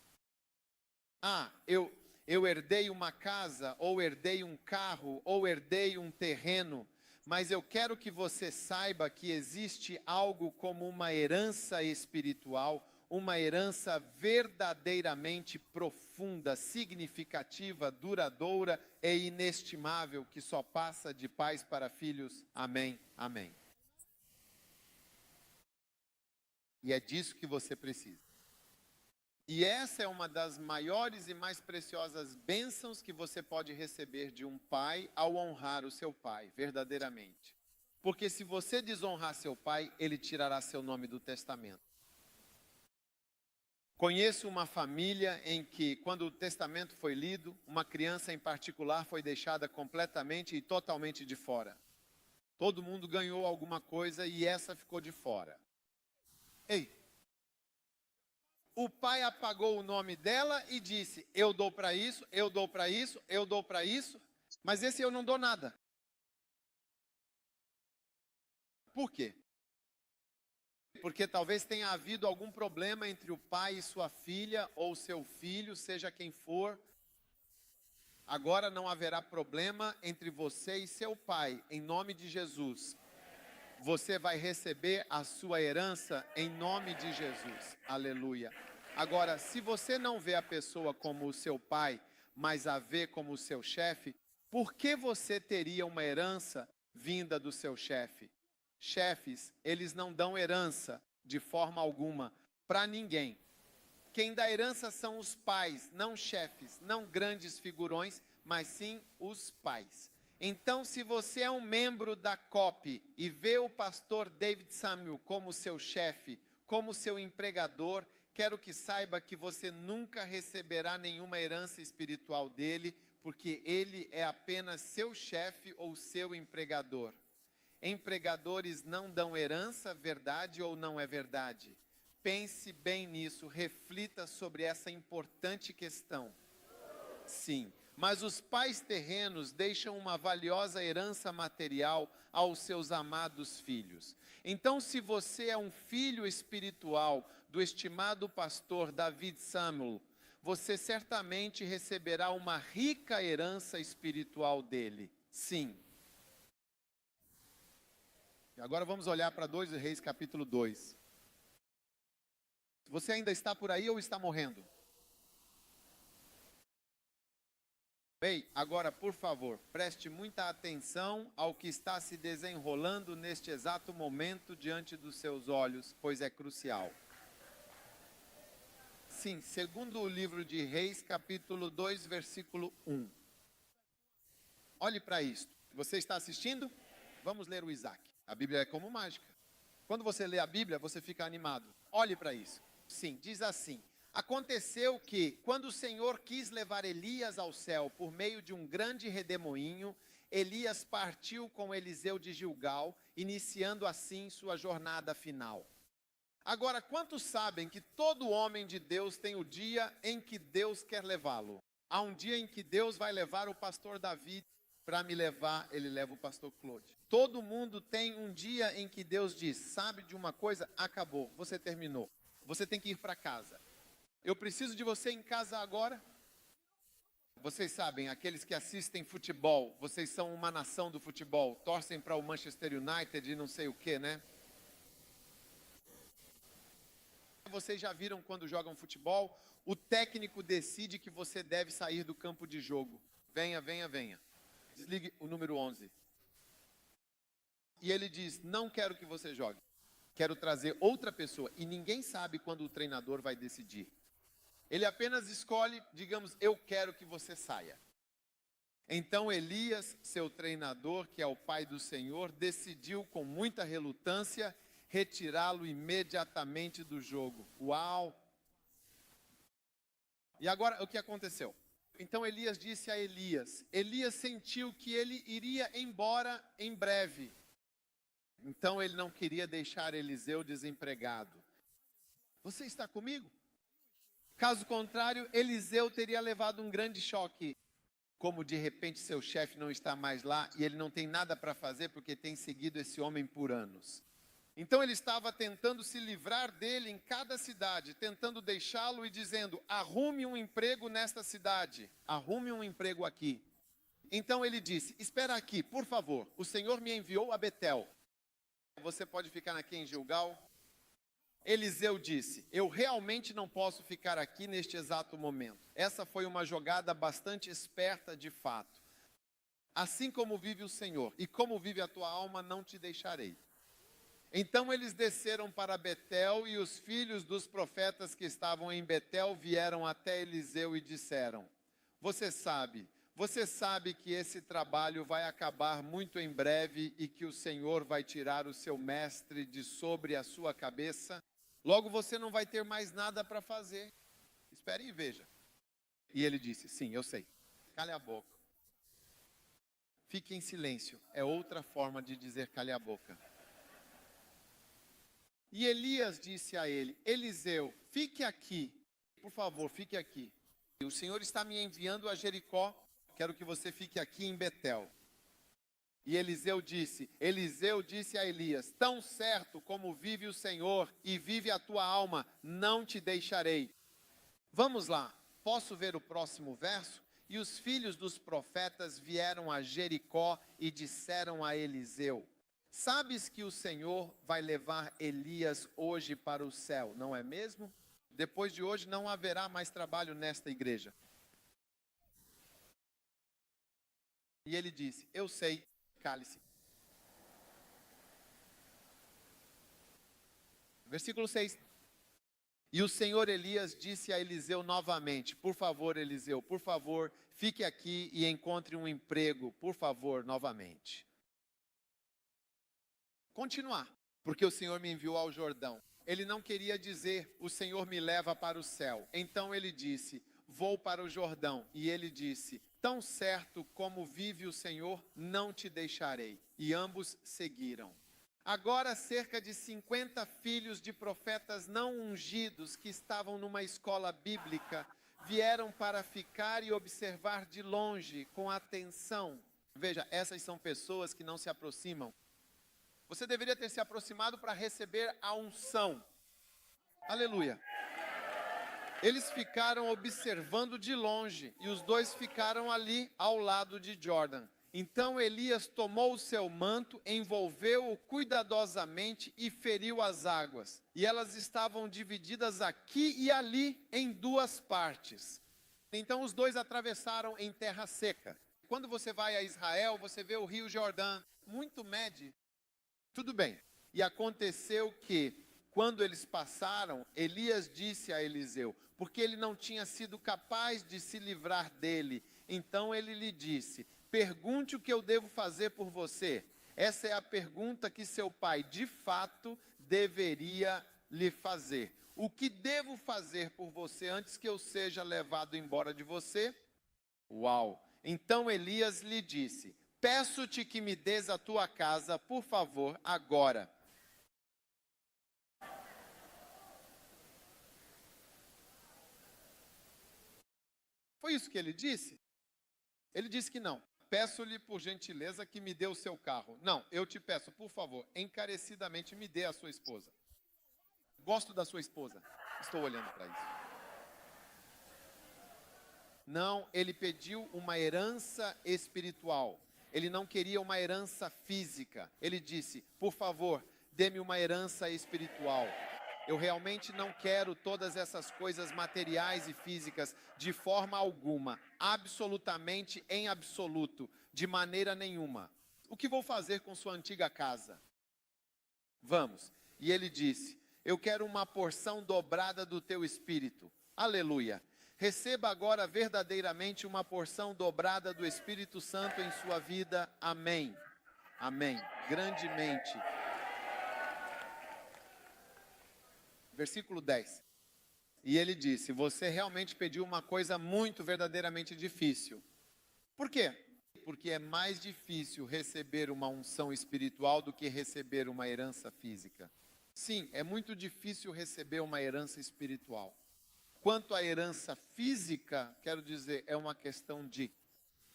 Ah, eu herdei uma casa, ou herdei um carro, ou herdei um terreno, mas eu quero que você saiba que existe algo como uma herança espiritual, uma herança verdadeiramente profunda, significativa, duradoura e inestimável, que só passa de pais para filhos. Amém, amém. E é disso que você precisa. E essa é uma das maiores e mais preciosas bênçãos que você pode receber de um pai ao honrar o seu pai, verdadeiramente. Porque se você desonrar seu pai, ele tirará seu nome do testamento. Conheço uma família em que, quando o testamento foi lido, uma criança em particular foi deixada completamente e totalmente de fora. Todo mundo ganhou alguma coisa e essa ficou de fora. Ei! O pai apagou o nome dela e disse, eu dou para isso, eu dou para isso, eu dou para isso, mas esse eu não dou nada. Por quê? Porque talvez tenha havido algum problema entre o pai e sua filha, ou seu filho, seja quem for. Agora não haverá problema entre você e seu pai, em nome de Jesus. você vai receber a sua herança em nome de Jesus. Aleluia. Agora, se você não vê a pessoa como o seu pai, mas a vê como o seu chefe, por que você teria uma herança vinda do seu chefe? Chefes, eles não dão herança de forma alguma para ninguém. Quem dá herança são os pais, não chefes, não grandes figurões, mas sim os pais. Então, se você é um membro da COP e vê o pastor David Samuel como seu chefe, como seu empregador, quero que saiba que você nunca receberá nenhuma herança espiritual dele, porque ele é apenas seu chefe ou seu empregador. Empregadores não dão herança, verdade ou não é verdade? Pense bem nisso, reflita sobre essa importante questão. Sim, mas os pais terrenos deixam uma valiosa herança material aos seus amados filhos. Então, se você é um filho espiritual do estimado pastor David Samuel, você certamente receberá uma rica herança espiritual dele. Sim. E agora vamos olhar para 2 Reis, capítulo 2. Você ainda está por aí ou está morrendo? Bem, agora, por favor, preste muita atenção ao que está se desenrolando neste exato momento diante dos seus olhos, pois é crucial. Sim, segundo o livro de Reis, capítulo 2, versículo 1. Olhe para isto. Você está assistindo? Vamos ler o Isaac. A Bíblia é como mágica. Quando você lê a Bíblia, você fica animado. Olhe para isso. Sim, diz assim: aconteceu que, quando o Senhor quis levar Elias ao céu por meio de um grande redemoinho, Elias partiu com Eliseu de Gilgal, iniciando assim sua jornada final. Agora, quantos sabem que todo homem de Deus tem o dia em que Deus quer levá-lo? Há um dia em que Deus vai levar o pastor Davi. Para me levar, ele leva o pastor Claude. Todo mundo tem um dia em que Deus diz: sabe de uma coisa? Acabou, você terminou. Você tem que ir para casa. Eu preciso de você em casa agora. Vocês sabem, aqueles que assistem futebol, vocês são uma nação do futebol, torcem para o Manchester United e não sei o que, né? Vocês já viram quando jogam futebol, o técnico decide que você deve sair do campo de jogo. Venha, venha, venha. Desligue o número 11. E ele diz: não quero que você jogue. Quero trazer outra pessoa. E ninguém sabe quando o treinador vai decidir. Ele apenas escolhe, digamos, eu quero que você saia. Então Elias, seu treinador, que é o pai do Senhor, decidiu com muita relutância retirá-lo imediatamente do jogo. Uau! E agora, o que aconteceu? Então Elias disse a Elias. Elias sentiu que ele iria embora em breve. Então ele não queria deixar Eliseu desempregado. Você está comigo? Caso contrário, Eliseu teria levado um grande choque. Como de repente seu chefe não está mais lá e ele não tem nada para fazer porque tem seguido esse homem por anos. Então ele estava tentando se livrar dele em cada cidade, tentando deixá-lo e dizendo: arrume um emprego nesta cidade, arrume um emprego aqui. Então ele disse: espera aqui, por favor, o Senhor me enviou a Betel. Você pode ficar aqui em Gilgal? Eliseu disse: eu realmente não posso ficar aqui neste exato momento. Essa foi uma jogada bastante esperta de fato. Assim como vive o Senhor e como vive a tua alma, não te deixarei. Então eles desceram para Betel e os filhos dos profetas que estavam em Betel vieram até Eliseu e disseram: você sabe que esse trabalho vai acabar muito em breve e que o Senhor vai tirar o seu mestre de sobre a sua cabeça. Logo você não vai ter mais nada para fazer. Espere e veja. E ele disse: sim, eu sei. Cale a boca. Fique em silêncio. É outra forma de dizer cale a boca. E Elias disse a ele: Eliseu, fique aqui, por favor, fique aqui. O Senhor está me enviando a Jericó, quero que você fique aqui em Betel. E Eliseu disse a Elias: tão certo como vive o Senhor e vive a tua alma, não te deixarei. Vamos lá, posso ver o próximo verso? E os filhos dos profetas vieram a Jericó e disseram a Eliseu: sabes que o Senhor vai levar Elias hoje para o céu, não é mesmo? Depois de hoje não haverá mais trabalho nesta igreja. E ele disse, eu sei, cale-se. Versículo 6. E o Senhor Elias disse a Eliseu novamente, por favor, Eliseu, por favor, fique aqui e encontre um emprego, por favor, novamente. Continuar, porque o Senhor me enviou ao Jordão. Ele não queria dizer, o Senhor me leva para o céu. Então ele disse, vou para o Jordão. E ele disse, tão certo como vive o Senhor, não te deixarei. E ambos seguiram. Agora cerca de 50 filhos de profetas não ungidos que estavam numa escola bíblica vieram para ficar e observar de longe, com atenção. Veja, essas são pessoas que não se aproximam. Você deveria ter se aproximado para receber a unção. Aleluia. Eles ficaram observando de longe e os dois ficaram ali ao lado de Jordão. Então Elias tomou o seu manto, envolveu-o cuidadosamente e feriu as águas. E elas estavam divididas aqui e ali em duas partes. Então os dois atravessaram em terra seca. Quando você vai a Israel, você vê o rio Jordão, muito mede. Tudo bem. E aconteceu que, quando eles passaram, Elias disse a Eliseu, porque ele não tinha sido capaz de se livrar dele. Então ele lhe disse, pergunte o que eu devo fazer por você. Essa é a pergunta que seu pai, de fato, deveria lhe fazer. O que devo fazer por você antes que eu seja levado embora de você? Uau! Então Elias lhe disse, peço-te que me des a tua casa, por favor, agora. Foi isso que ele disse? Ele disse que não. Peço-lhe por gentileza que me dê o seu carro. Não, eu te peço, por favor, encarecidamente me dê a sua esposa. Gosto da sua esposa. Estou olhando para isso. Não, ele pediu uma herança espiritual. Ele não queria uma herança física. Ele disse, por favor, dê-me uma herança espiritual. Eu realmente não quero todas essas coisas materiais e físicas de forma alguma. Absolutamente em absoluto. De maneira nenhuma. O que vou fazer com sua antiga casa? Vamos. E ele disse, eu quero uma porção dobrada do teu espírito. Aleluia. Receba agora verdadeiramente uma porção dobrada do Espírito Santo em sua vida. Amém. Amém. Grandemente. Versículo 10. E ele disse, você realmente pediu uma coisa muito verdadeiramente difícil. Por quê? Porque é mais difícil receber uma unção espiritual do que receber uma herança física. Sim, é muito difícil receber uma herança espiritual. Quanto à herança física, quero dizer, é uma questão de...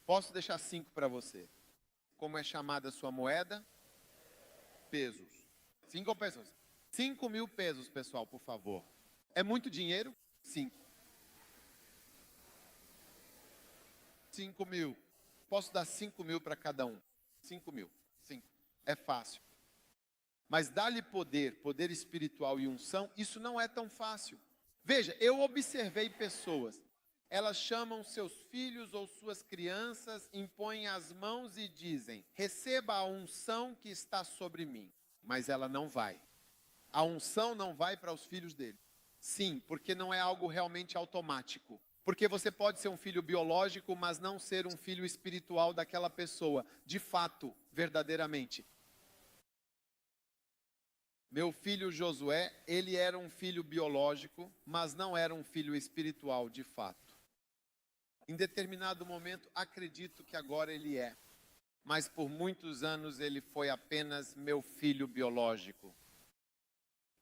Posso deixar 5 para você. Como é chamada a sua moeda? Pesos. 5 pesos. 5.000 pesos, pessoal, por favor. É muito dinheiro? Sim. 5.000. Posso dar 5.000 para cada um. 5.000. 5. É fácil. Mas dar-lhe poder, poder espiritual e unção, isso não é tão fácil. Veja, eu observei pessoas, elas chamam seus filhos ou suas crianças, impõem as mãos e dizem, receba a unção que está sobre mim. Mas ela não vai. A unção não vai para os filhos dele. Sim, porque não é algo realmente automático. Porque você pode ser um filho biológico, mas não ser um filho espiritual daquela pessoa. De fato, verdadeiramente. Meu filho Josué, ele era um filho biológico, mas não era um filho espiritual, de fato. Em determinado momento, acredito que agora ele é. Mas por muitos anos ele foi apenas meu filho biológico.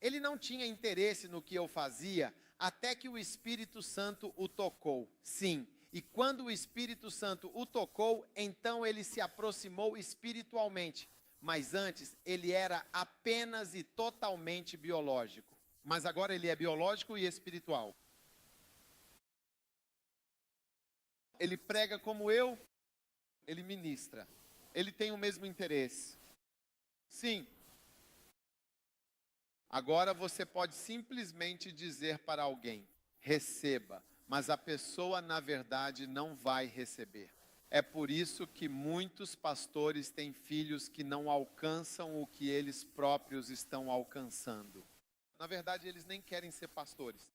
Ele não tinha interesse no que eu fazia, até que o Espírito Santo o tocou. Sim, e quando o Espírito Santo o tocou, então ele se aproximou espiritualmente. Mas antes, ele era apenas e totalmente biológico. Mas agora ele é biológico e espiritual. Ele prega como eu, ele ministra. Ele tem o mesmo interesse. Sim. Agora você pode simplesmente dizer para alguém: receba, mas a pessoa na verdade não vai receber. É por isso que muitos pastores têm filhos que não alcançam o que eles próprios estão alcançando. Na verdade, eles nem querem ser pastores.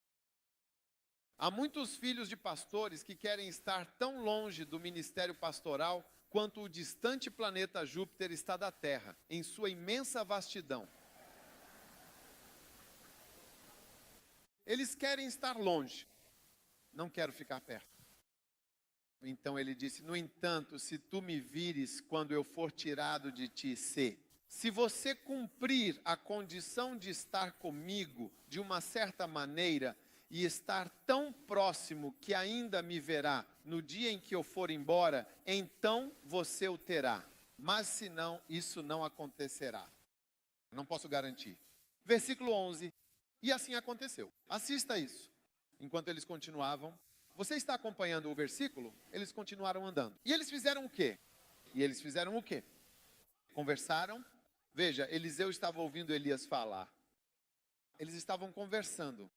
Há muitos filhos de pastores que querem estar tão longe do ministério pastoral quanto o distante planeta Júpiter está da Terra, em sua imensa vastidão. Eles querem estar longe, não quero ficar perto. Então ele disse: no entanto, se tu me vires quando eu for tirado de ti, se você cumprir a condição de estar comigo de uma certa maneira e estar tão próximo que ainda me verá no dia em que eu for embora, então você o terá. Mas se não, isso não acontecerá. Não posso garantir. Versículo 11. E assim aconteceu. Assista isso. Enquanto eles continuavam. Você está acompanhando o versículo? Eles continuaram andando. E eles fizeram o quê? Conversaram. Veja, Eliseu estava ouvindo Elias falar. Eles estavam conversando.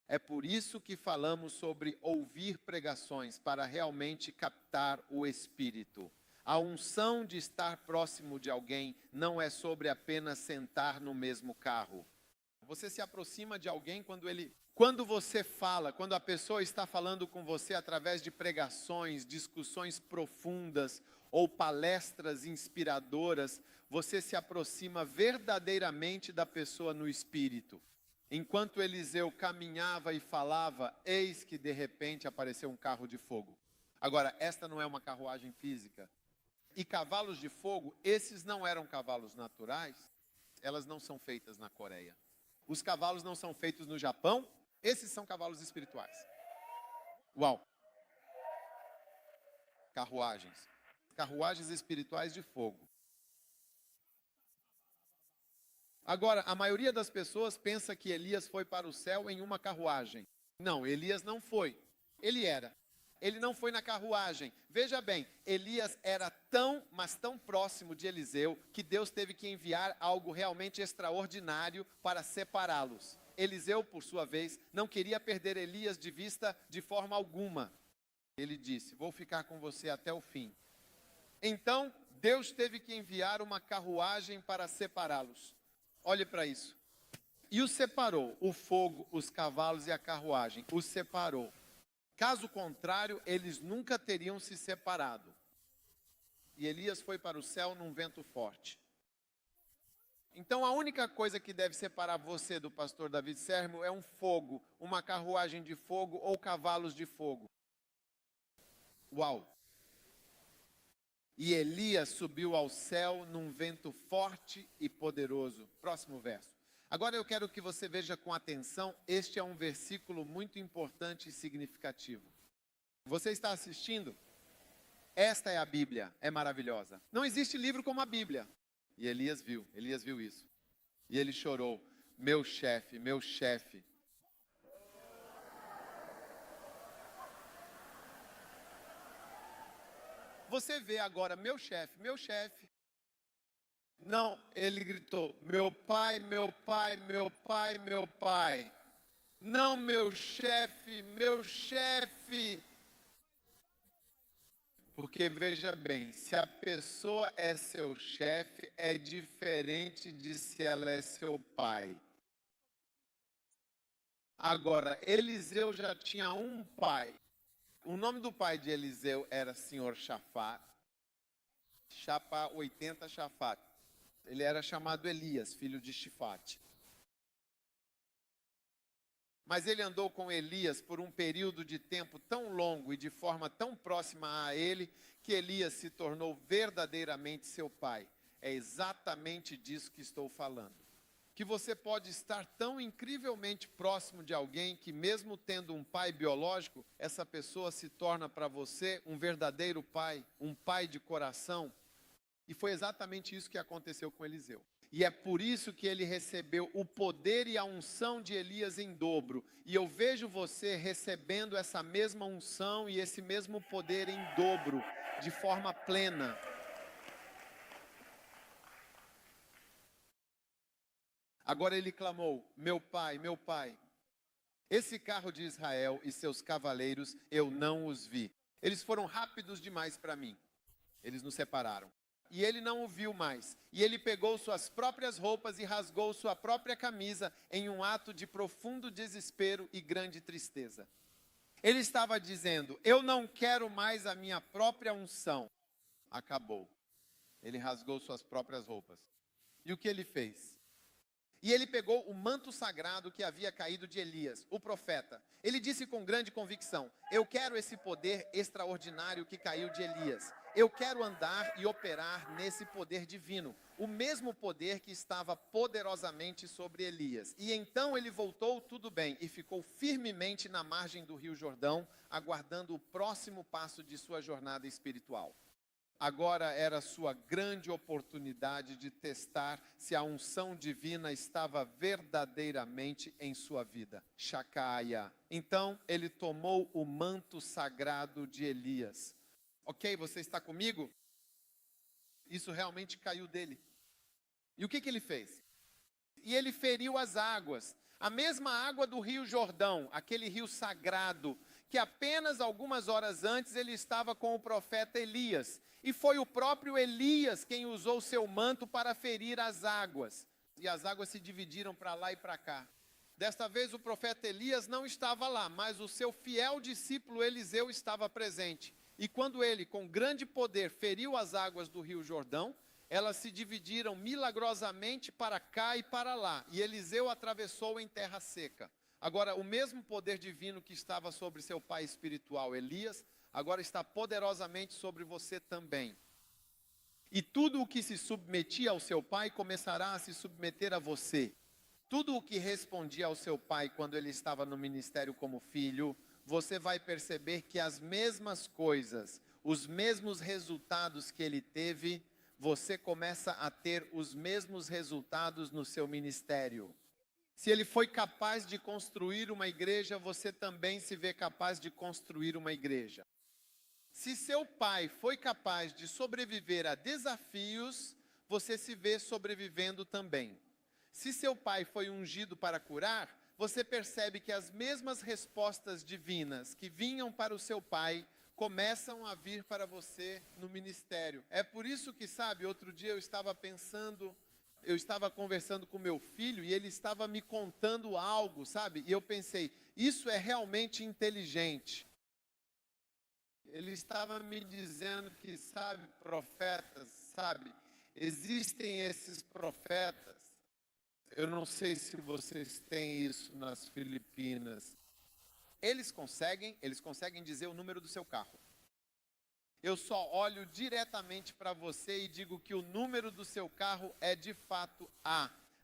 É por isso que falamos sobre ouvir pregações, para realmente captar o Espírito. A unção de estar próximo de alguém não é sobre apenas sentar no mesmo carro. Você se aproxima de alguém quando você fala, quando a pessoa está falando com você através de pregações, discussões profundas ou palestras inspiradoras, você se aproxima verdadeiramente da pessoa no espírito. Enquanto Eliseu caminhava e falava, eis que de repente apareceu um carro de fogo. Agora, esta não é uma carruagem física. E cavalos de fogo, esses não eram cavalos naturais, elas não são feitas na Coreia. Os cavalos não são feitos no Japão, esses são cavalos espirituais. Uau! Carruagens espirituais de fogo. Agora, a maioria das pessoas pensa que Elias foi para o céu em uma carruagem. Não, Elias não foi. Ele não foi na carruagem. Veja bem, Elias era mas tão próximo de Eliseu, que Deus teve que enviar algo realmente extraordinário para separá-los. Eliseu, por sua vez, não queria perder Elias de vista de forma alguma. Ele disse: vou ficar com você até o fim. Então, Deus teve que enviar uma carruagem para separá-los. Olhe para isso. E os separou, o fogo, os cavalos e a carruagem. Os separou. Caso contrário, eles nunca teriam se separado. E Elias foi para o céu num vento forte. Então, a única coisa que deve separar você do pastor David Sermo é um fogo, uma carruagem de fogo ou cavalos de fogo. Uau! E Elias subiu ao céu num vento forte e poderoso. Próximo verso. Agora eu quero que você veja com atenção, este é um versículo muito importante e significativo. Você está assistindo? Esta é a Bíblia, é maravilhosa. Não existe livro como a Bíblia. E Elias viu isso. E ele chorou: meu chefe, meu chefe. Você vê agora, meu chefe, meu chefe. Não, ele gritou: meu pai, meu pai, meu pai, meu pai. Não, meu chefe, meu chefe. Porque veja bem, se a pessoa é seu chefe, é diferente de se ela é seu pai. Agora, Eliseu já tinha um pai. O nome do pai de Eliseu era Senhor Shafat. 80 Shafat. Ele era chamado Elias, filho de Shifate. Mas ele andou com Elias por um período de tempo tão longo e de forma tão próxima a ele, que Elias se tornou verdadeiramente seu pai. É exatamente disso que estou falando. Que você pode estar tão incrivelmente próximo de alguém que, mesmo tendo um pai biológico, essa pessoa se torna para você um verdadeiro pai, um pai de coração. E foi exatamente isso que aconteceu com Eliseu. E é por isso que ele recebeu o poder e a unção de Elias em dobro. E eu vejo você recebendo essa mesma unção e esse mesmo poder em dobro, de forma plena. Agora ele clamou: meu pai, esse carro de Israel e seus cavaleiros eu não os vi. Eles foram rápidos demais para mim. Eles nos separaram. E ele não o viu mais. E ele pegou suas próprias roupas e rasgou sua própria camisa em um ato de profundo desespero e grande tristeza. Ele estava dizendo: eu não quero mais a minha própria unção. Acabou. Ele rasgou suas próprias roupas. E o que ele fez? E ele pegou o manto sagrado que havia caído de Elias, o profeta. Ele disse com grande convicção: eu quero esse poder extraordinário que caiu de Elias. Eu quero andar e operar nesse poder divino, o mesmo poder que estava poderosamente sobre Elias. E então ele voltou tudo bem e ficou firmemente na margem do Rio Jordão, aguardando o próximo passo de sua jornada espiritual. Agora era sua grande oportunidade de testar se a unção divina estava verdadeiramente em sua vida. Shacaia. Então ele tomou o manto sagrado de Elias. Ok, você está comigo? Isso realmente caiu dele. E o que ele fez? E ele feriu as águas, a mesma água do Rio Jordão, aquele rio sagrado, que apenas algumas horas antes ele estava com o profeta Elias. E foi o próprio Elias quem usou seu manto para ferir as águas. E as águas se dividiram para lá e para cá. Desta vez o profeta Elias não estava lá, mas o seu fiel discípulo Eliseu estava presente. E quando ele, com grande poder, feriu as águas do Rio Jordão, elas se dividiram milagrosamente para cá e para lá. E Eliseu atravessou em terra seca. Agora, o mesmo poder divino que estava sobre seu pai espiritual, Elias, agora está poderosamente sobre você também. E tudo o que se submetia ao seu pai começará a se submeter a você. Tudo o que respondia ao seu pai quando ele estava no ministério como filho, você vai perceber que as mesmas coisas, os mesmos resultados que ele teve, você começa a ter os mesmos resultados no seu ministério. Se ele foi capaz de construir uma igreja, você também se vê capaz de construir uma igreja. Se seu pai foi capaz de sobreviver a desafios, você se vê sobrevivendo também. Se seu pai foi ungido para curar, você percebe que as mesmas respostas divinas que vinham para o seu pai, começam a vir para você no ministério. É por isso que, sabe, outro dia eu estava conversando com meu filho e ele estava me contando algo, sabe? E eu pensei, isso é realmente inteligente. Ele estava me dizendo que, sabe, profetas, sabe, existem esses profetas. Eu não sei se vocês têm isso nas Filipinas. Eles conseguem dizer o número do seu carro. Eu só olho diretamente para você e digo que o número do seu carro é de fato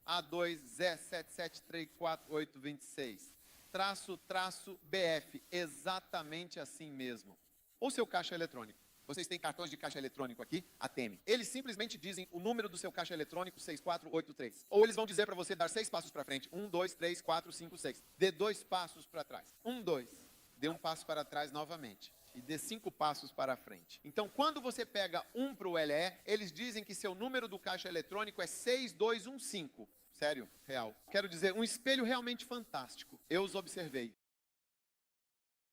A2Z7734826. Traço BF, exatamente assim mesmo. Ou seu caixa eletrônico. Vocês têm cartões de caixa eletrônico aqui? Ateme. Eles simplesmente dizem o número do seu caixa eletrônico 6483. Ou eles vão dizer para você dar 6 passos para frente. 1, 2, 3, 4, 5, 6. Dê 2 passos para trás. 1, 2. Dê um passo para trás novamente. E dê 5 passos para frente. Então, quando você pega um para o LE, eles dizem que seu número do caixa eletrônico é 6215. Sério, real. Quero dizer, um espelho realmente fantástico. Eu os observei.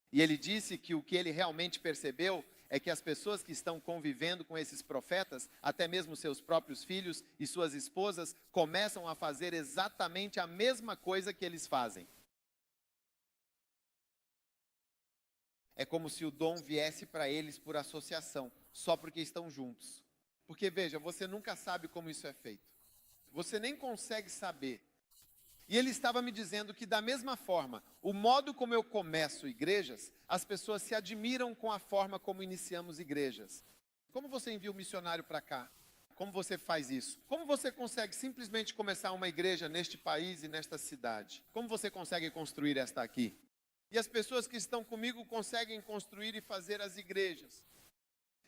E ele disse que o que ele realmente percebeu é que as pessoas que estão convivendo com esses profetas, até mesmo seus próprios filhos e suas esposas, começam a fazer exatamente a mesma coisa que eles fazem. É como se o dom viesse para eles por associação, só porque estão juntos. Porque veja, você nunca sabe como isso é feito. Você nem consegue saber. E ele estava me dizendo que da mesma forma, o modo como eu começo igrejas, as pessoas se admiram com a forma como iniciamos igrejas. Como você envia um missionário para cá? Como você faz isso? Como você consegue simplesmente começar uma igreja neste país e nesta cidade? Como você consegue construir esta aqui? E as pessoas que estão comigo conseguem construir e fazer as igrejas.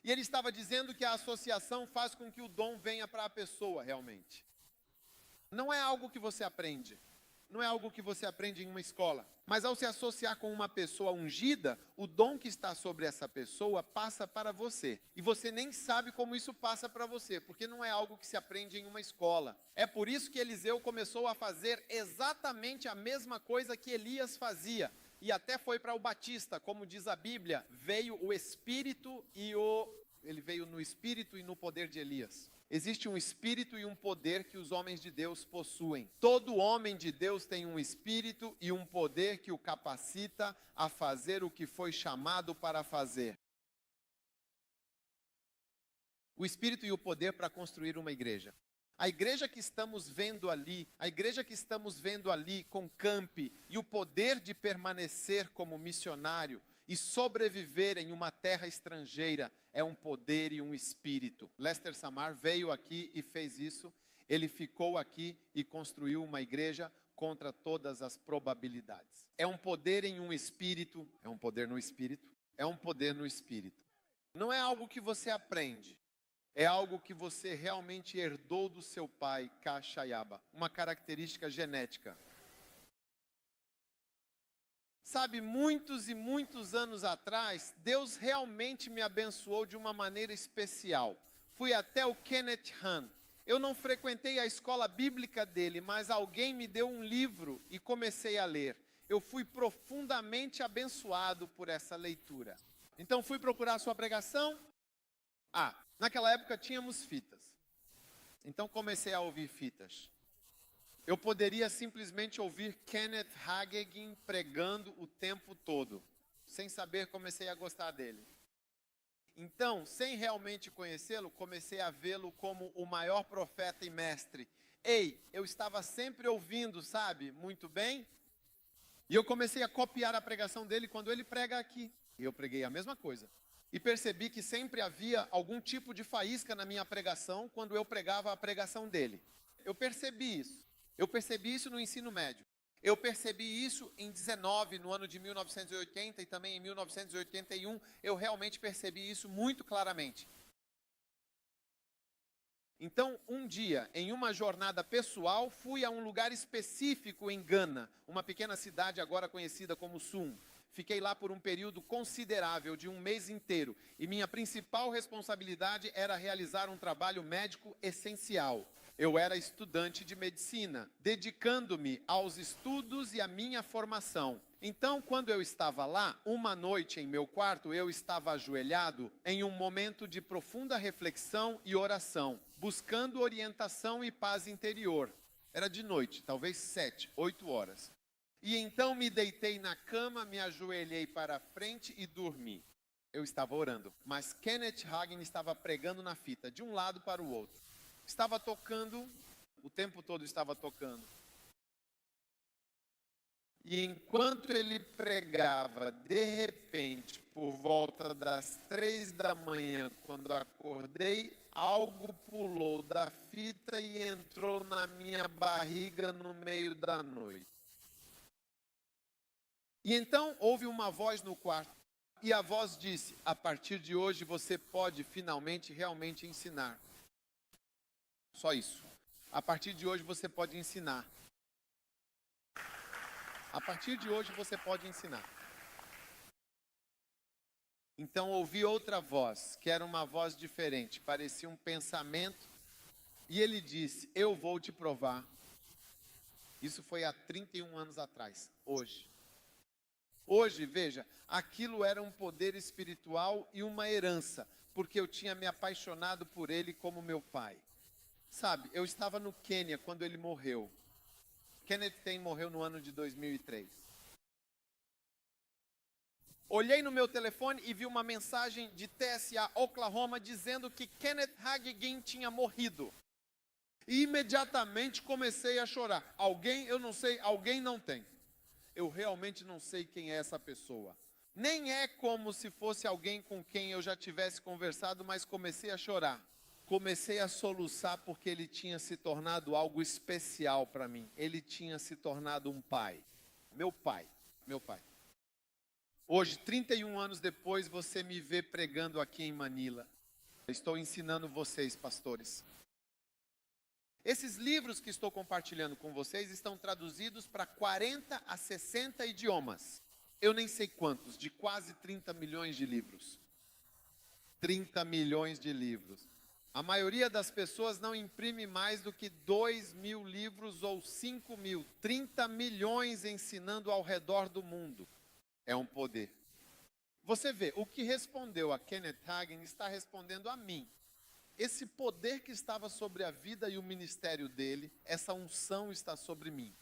E ele estava dizendo que a associação faz com que o dom venha para a pessoa realmente. Não é algo que você aprende. Não é algo que você aprende em uma escola. Mas ao se associar com uma pessoa ungida, o dom que está sobre essa pessoa passa para você. E você nem sabe como isso passa para você, porque não é algo que se aprende em uma escola. É por isso que Eliseu começou a fazer exatamente a mesma coisa que Elias fazia. E até foi para o Batista, como diz a Bíblia, veio o Espírito ele veio no Espírito e no poder de Elias. Existe um espírito e um poder que os homens de Deus possuem. Todo homem de Deus tem um espírito e um poder que o capacita a fazer o que foi chamado para fazer. O espírito e o poder para construir uma igreja. A igreja que estamos vendo ali, com Camp e o poder de permanecer como missionário e sobreviver em uma terra estrangeira, é um poder e um espírito. Lester Samar veio aqui e fez isso. Ele ficou aqui e construiu uma igreja contra todas as probabilidades. É um poder em um espírito, é um poder no espírito, é um poder no espírito. Não é algo que você aprende. É algo que você realmente herdou do seu pai, Kachayaba, uma característica genética. Sabe, muitos e muitos anos atrás, Deus realmente me abençoou de uma maneira especial. Fui até o Kenneth Hagin. Eu não frequentei a escola bíblica dele, mas alguém me deu um livro e comecei a ler. Eu fui profundamente abençoado por essa leitura. Então fui procurar a sua pregação. Naquela época tínhamos fitas. Então comecei a ouvir fitas. Eu poderia simplesmente ouvir Kenneth Hagin pregando o tempo todo. Sem saber, comecei a gostar dele. Então, sem realmente conhecê-lo, comecei a vê-lo como o maior profeta e mestre. Eu estava sempre ouvindo, sabe, muito bem. E eu comecei a copiar a pregação dele quando ele prega aqui. E eu preguei a mesma coisa. E percebi que sempre havia algum tipo de faísca na minha pregação quando eu pregava a pregação dele. Eu percebi isso. Eu percebi isso no ensino médio. Eu percebi isso em 19, no ano de 1980 e também em 1981. Eu realmente percebi isso muito claramente. Então, um dia, em uma jornada pessoal, fui a um lugar específico em Gana, uma pequena cidade agora conhecida como Sum. Fiquei lá por um período considerável, de um mês inteiro, e minha principal responsabilidade era realizar um trabalho médico essencial. Eu era estudante de medicina, dedicando-me aos estudos e à minha formação. Então, quando eu estava lá, uma noite em meu quarto, eu estava ajoelhado em um momento de profunda reflexão e oração, buscando orientação e paz interior. Era de noite, talvez 7, 8 horas. E então me deitei na cama, me ajoelhei para frente e dormi. Eu estava orando, mas Kenneth Hagin estava pregando na fita, de um lado para o outro. Estava tocando, o tempo todo estava tocando. E enquanto ele pregava, de repente, por volta das 3 da manhã, quando acordei, algo pulou da fita e entrou na minha barriga no meio da noite. E então houve uma voz no quarto. E a voz disse: a partir de hoje você pode finalmente realmente ensinar. Só isso. A partir de hoje você pode ensinar. A partir de hoje você pode ensinar. Então ouvi outra voz, que era uma voz diferente, parecia um pensamento. E ele disse: eu vou te provar. Isso foi há 31 anos atrás, hoje. Hoje, veja, aquilo era um poder espiritual e uma herança, porque eu tinha me apaixonado por ele como meu pai. Sabe, eu estava no Quênia quando ele morreu. Kenneth Hagin morreu no ano de 2003. Olhei no meu telefone e vi uma mensagem de TSA Oklahoma dizendo que Kenneth Hagin tinha morrido. E imediatamente comecei a chorar. Alguém, eu não sei, alguém não tem. Eu realmente não sei quem é essa pessoa. Nem é como se fosse alguém com quem eu já tivesse conversado, mas comecei a chorar. Comecei a soluçar porque ele tinha se tornado algo especial para mim. Ele tinha se tornado um pai. Meu pai. Hoje, 31 anos depois, você me vê pregando aqui em Manila. Estou ensinando vocês, pastores. Esses livros que estou compartilhando com vocês estão traduzidos para 40 a 60 idiomas. Eu nem sei quantos, de quase 30 milhões de livros. 30 milhões de livros. A maioria das pessoas não imprime mais do que 2.000 livros ou 5.000. 30 milhões ensinando ao redor do mundo. É um poder. Você vê, o que respondeu a Kenneth Hagin está respondendo a mim. Esse poder que estava sobre a vida e o ministério dele, essa unção está sobre mim.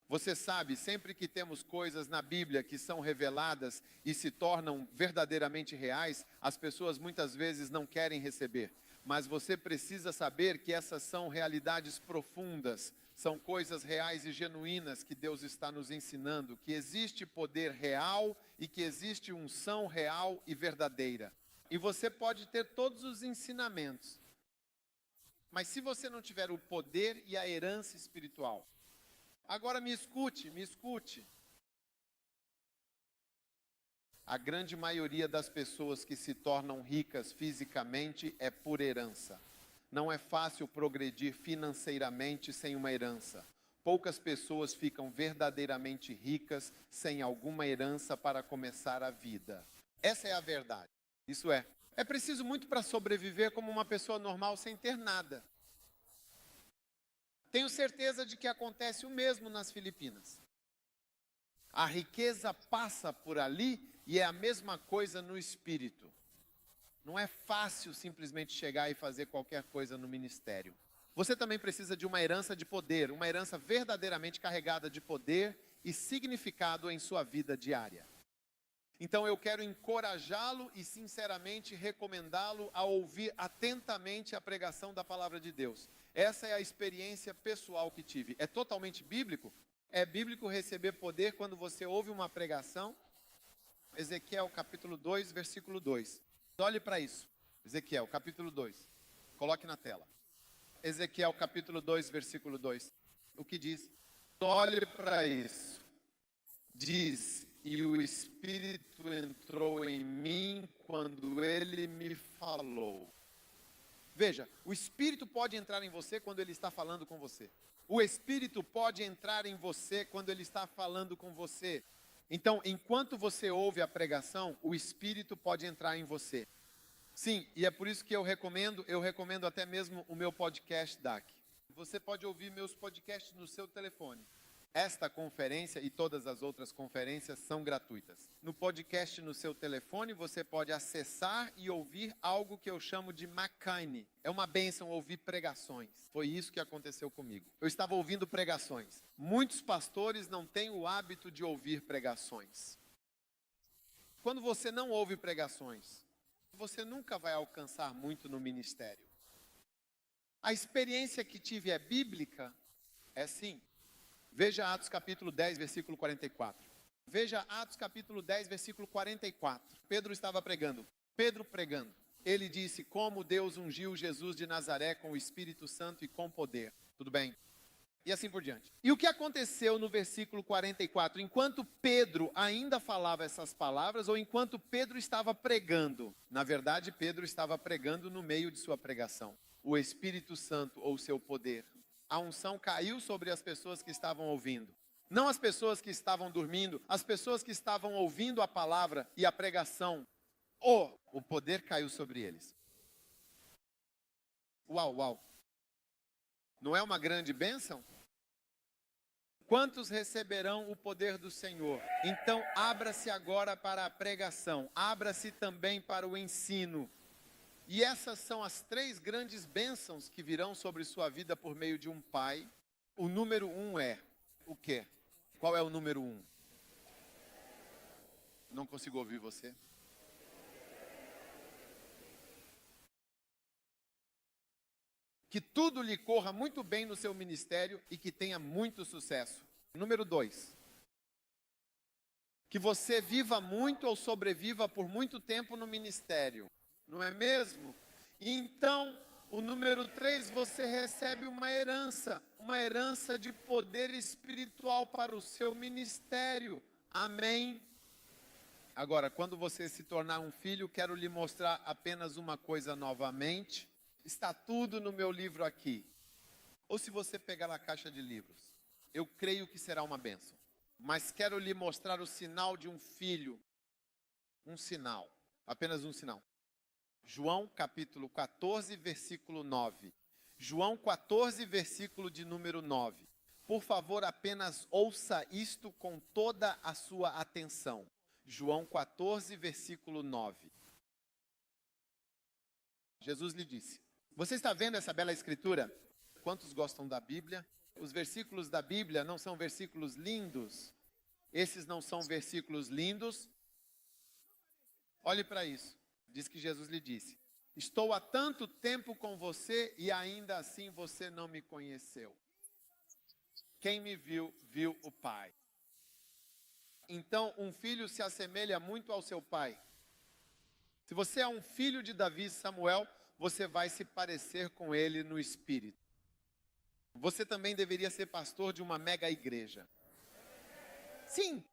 Você sabe, sempre que temos coisas na Bíblia que são reveladas e se tornam verdadeiramente reais, as pessoas muitas vezes não querem receber. Mas você precisa saber que essas são realidades profundas, são coisas reais e genuínas que Deus está nos ensinando, que existe poder real e que existe unção real e verdadeira. E você pode ter todos os ensinamentos, mas se você não tiver o poder e a herança espiritual. Agora me escute, me escute. A grande maioria das pessoas que se tornam ricas fisicamente é por herança. Não é fácil progredir financeiramente sem uma herança. Poucas pessoas ficam verdadeiramente ricas sem alguma herança para começar a vida. Essa é a verdade. Isso é. É preciso muito para sobreviver como uma pessoa normal sem ter nada. Tenho certeza de que acontece o mesmo nas Filipinas. A riqueza passa por ali e é a mesma coisa no espírito. Não é fácil simplesmente chegar e fazer qualquer coisa no ministério. Você também precisa de uma herança de poder, uma herança verdadeiramente carregada de poder e significado em sua vida diária. Então eu quero encorajá-lo e sinceramente recomendá-lo a ouvir atentamente a pregação da palavra de Deus. Essa é a experiência pessoal que tive. É totalmente bíblico? É bíblico receber poder quando você ouve uma pregação. Ezequiel capítulo 2, versículo 2. Olhe para isso. Ezequiel capítulo 2. Coloque na tela. Ezequiel capítulo 2, versículo 2. O que diz? Olhe para isso. Diz: e o Espírito entrou em mim quando ele me falou. Veja, o Espírito pode entrar em você quando ele está falando com você. O Espírito pode entrar em você quando ele está falando com você. Então, enquanto você ouve a pregação, o Espírito pode entrar em você. Sim, e é por isso que eu recomendo até mesmo o meu podcast DAC. Você pode ouvir meus podcasts no seu telefone. Esta conferência e todas as outras conferências são gratuitas. No podcast no seu telefone, você pode acessar e ouvir algo que eu chamo de McKinney. É uma bênção ouvir pregações. Foi isso que aconteceu comigo. Eu estava ouvindo pregações. Muitos pastores não têm o hábito de ouvir pregações. Quando você não ouve pregações, você nunca vai alcançar muito no ministério. A experiência que tive é bíblica? É sim. Veja Atos capítulo 10, versículo 44. Veja Atos capítulo 10, versículo 44. Pedro estava pregando. Pedro pregando. Ele disse: como Deus ungiu Jesus de Nazaré com o Espírito Santo e com poder. Tudo bem? E assim por diante. E o que aconteceu no versículo 44? Enquanto Pedro ainda falava essas palavras, ou enquanto Pedro estava pregando? Na verdade, Pedro estava pregando no meio de sua pregação. O Espírito Santo, ou seu poder. A unção caiu sobre as pessoas que estavam ouvindo. Não as pessoas que estavam dormindo, as pessoas que estavam ouvindo a palavra e a pregação. O poder caiu sobre eles. Uau, uau. Não é uma grande bênção? Quantos receberão o poder do Senhor? Então, abra-se agora para a pregação. Abra-se também para o ensino. E essas são as 3 grandes bênçãos que virão sobre sua vida por meio de um pai. O número 1 é o quê? Qual é o número 1? Não consigo ouvir você. Que tudo lhe corra muito bem no seu ministério e que tenha muito sucesso. Número 2. Que você viva muito ou sobreviva por muito tempo no ministério. Não é mesmo? Então, o número 3, você recebe uma herança de poder espiritual para o seu ministério. Amém? Agora, quando você se tornar um filho, quero lhe mostrar apenas uma coisa novamente. Está tudo no meu livro aqui. ou se você pegar a caixa de livros. Eu creio que será uma bênção. Mas quero lhe mostrar o sinal de um filho. Um sinal. Apenas um sinal. João capítulo 14, versículo 9. João 14, versículo de número 9. Por favor, apenas ouça isto com toda a sua atenção. João 14, versículo 9. Jesus lhe disse: você está vendo essa bela escritura? Quantos gostam da Bíblia? Os versículos da Bíblia não são versículos lindos? Esses não são versículos lindos? Olhe para isso. Diz que Jesus lhe disse: estou há tanto tempo com você e ainda assim você não me conheceu. Quem me viu, viu o Pai. Então, um filho se assemelha muito ao seu pai. Se você é um filho de Davi e Samuel, você vai se parecer com ele no espírito. Você também deveria ser pastor de uma mega igreja. Sim.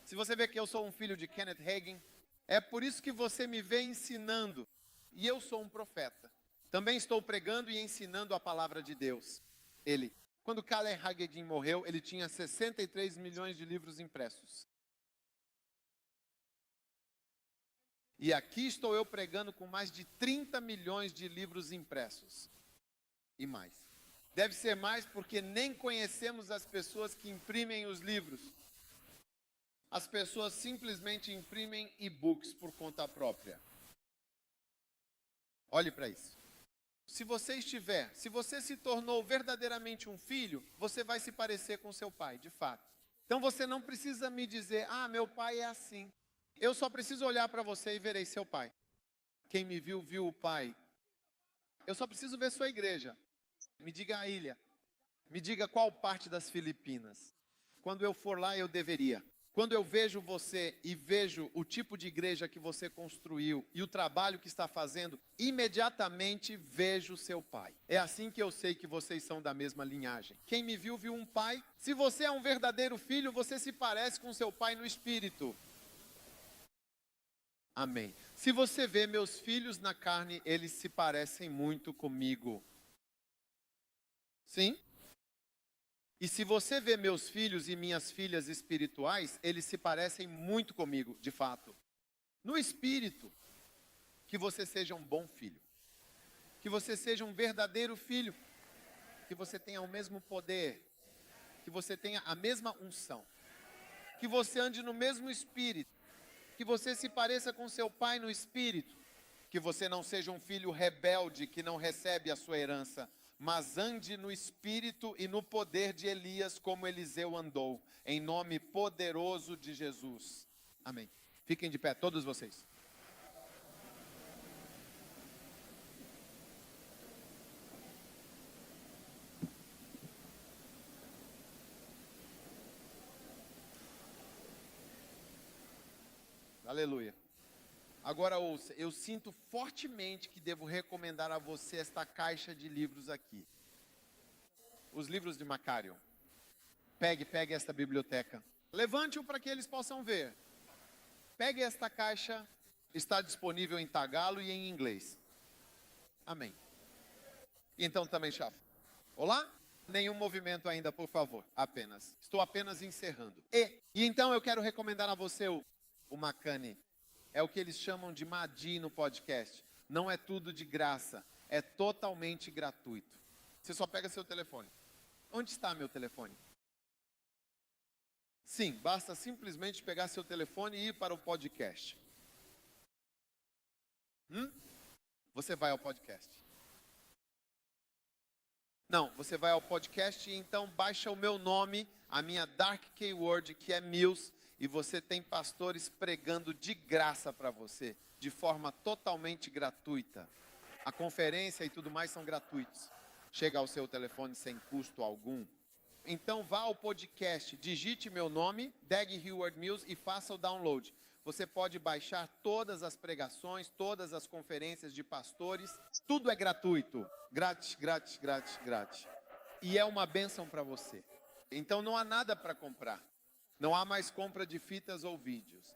Se você vê que eu sou um filho de Kenneth Hagin, é por isso que você me vê ensinando. E eu sou um profeta. Também estou pregando e ensinando a palavra de Deus. Quando Kenneth Hagin morreu, ele tinha 63 milhões de livros impressos. E aqui estou eu pregando com mais de 30 milhões de livros impressos. E mais. Deve ser mais porque nem conhecemos as pessoas que imprimem os livros. As pessoas simplesmente imprimem e-books por conta própria. Olhe para isso. Se você se tornou verdadeiramente um filho, você vai se parecer com seu pai, de fato. Então você não precisa me dizer: meu pai é assim. Eu só preciso olhar para você e verei seu pai. Quem me viu, viu o Pai. Eu só preciso ver sua igreja. Me diga a ilha. Me diga qual parte das Filipinas. Quando eu for lá, eu deveria. Quando eu vejo você e vejo o tipo de igreja que você construiu e o trabalho que está fazendo, imediatamente vejo seu pai. É assim que eu sei que vocês são da mesma linhagem. Quem me viu, viu um pai. Se você é um verdadeiro filho, você se parece com seu pai no espírito. Amém. Se você vê meus filhos na carne, eles se parecem muito comigo. Sim? E se você vê meus filhos e minhas filhas espirituais, eles se parecem muito comigo, de fato. No espírito, que você seja um bom filho. Que você seja um verdadeiro filho. Que você tenha o mesmo poder. Que você tenha a mesma unção. Que você ande no mesmo espírito. Que você se pareça com seu pai no espírito. Que você não seja um filho rebelde que não recebe a sua herança, mas ande no espírito e no poder de Elias, como Eliseu andou, em nome poderoso de Jesus. Amém. Fiquem de pé, todos vocês. Aleluia. Agora ouça, eu sinto fortemente que devo recomendar a você esta caixa de livros aqui. Os livros de Macarion. Pegue esta biblioteca. Levante-o para que eles possam ver. Pegue esta caixa, está disponível em tagalo e em inglês. Amém. Então também, Chafa. Olá? Nenhum movimento ainda, por favor. Apenas. Estou apenas encerrando. E então eu quero recomendar a você o Makani. É o que eles chamam de Madi no podcast. Não é tudo de graça. É totalmente gratuito. Você só pega seu telefone. Onde está meu telefone? Sim, basta simplesmente pegar seu telefone e ir para o podcast. Você vai ao podcast. Não, você vai ao podcast e então baixa o meu nome, a minha Dark Keyword, que é Mills, e você tem pastores pregando de graça para você, de forma totalmente gratuita. A conferência e tudo mais são gratuitos. Chega ao seu telefone sem custo algum. Então vá ao podcast, digite meu nome, Dag Heward Mills, e faça o download. Você pode baixar todas as pregações, todas as conferências de pastores. Tudo é gratuito. Grátis, grátis, grátis, grátis. E é uma bênção para você. Então não há nada para comprar. Não há mais compra de fitas ou vídeos.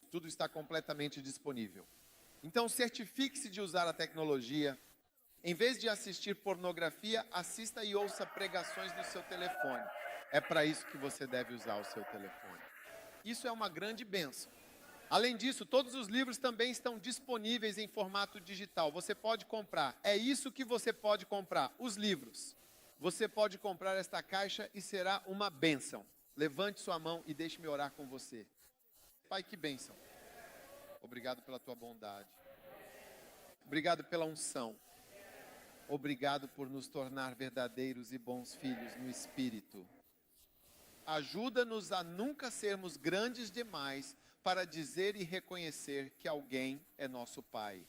Tudo está completamente disponível. Então certifique-se de usar a tecnologia. Em vez de assistir pornografia, assista e ouça pregações no seu telefone. É para isso que você deve usar o seu telefone. Isso é uma grande bênção. Além disso, todos os livros também estão disponíveis em formato digital. Você pode comprar. É isso que você pode comprar, os livros. Você pode comprar esta caixa e será uma bênção. Levante sua mão e deixe-me orar com você. Pai, que bênção. Obrigado pela tua bondade. Obrigado pela unção. Obrigado por nos tornar verdadeiros e bons filhos no Espírito. Ajuda-nos a nunca sermos grandes demais para dizer e reconhecer que alguém é nosso Pai.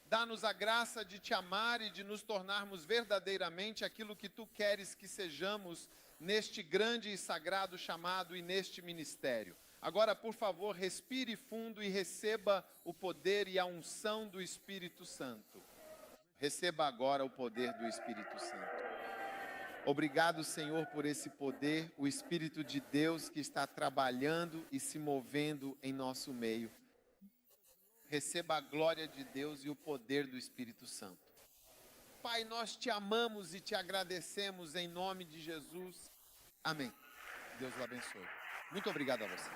Dá-nos a graça de te amar e de nos tornarmos verdadeiramente aquilo que tu queres que sejamos neste grande e sagrado chamado e neste ministério. Agora, por favor, respire fundo e receba o poder e a unção do Espírito Santo. Receba agora o poder do Espírito Santo. Obrigado, Senhor, por esse poder, o Espírito de Deus que está trabalhando e se movendo em nosso meio. Receba a glória de Deus e o poder do Espírito Santo. Pai, nós te amamos e te agradecemos em nome de Jesus. Amém. Deus o abençoe. Muito obrigado a você.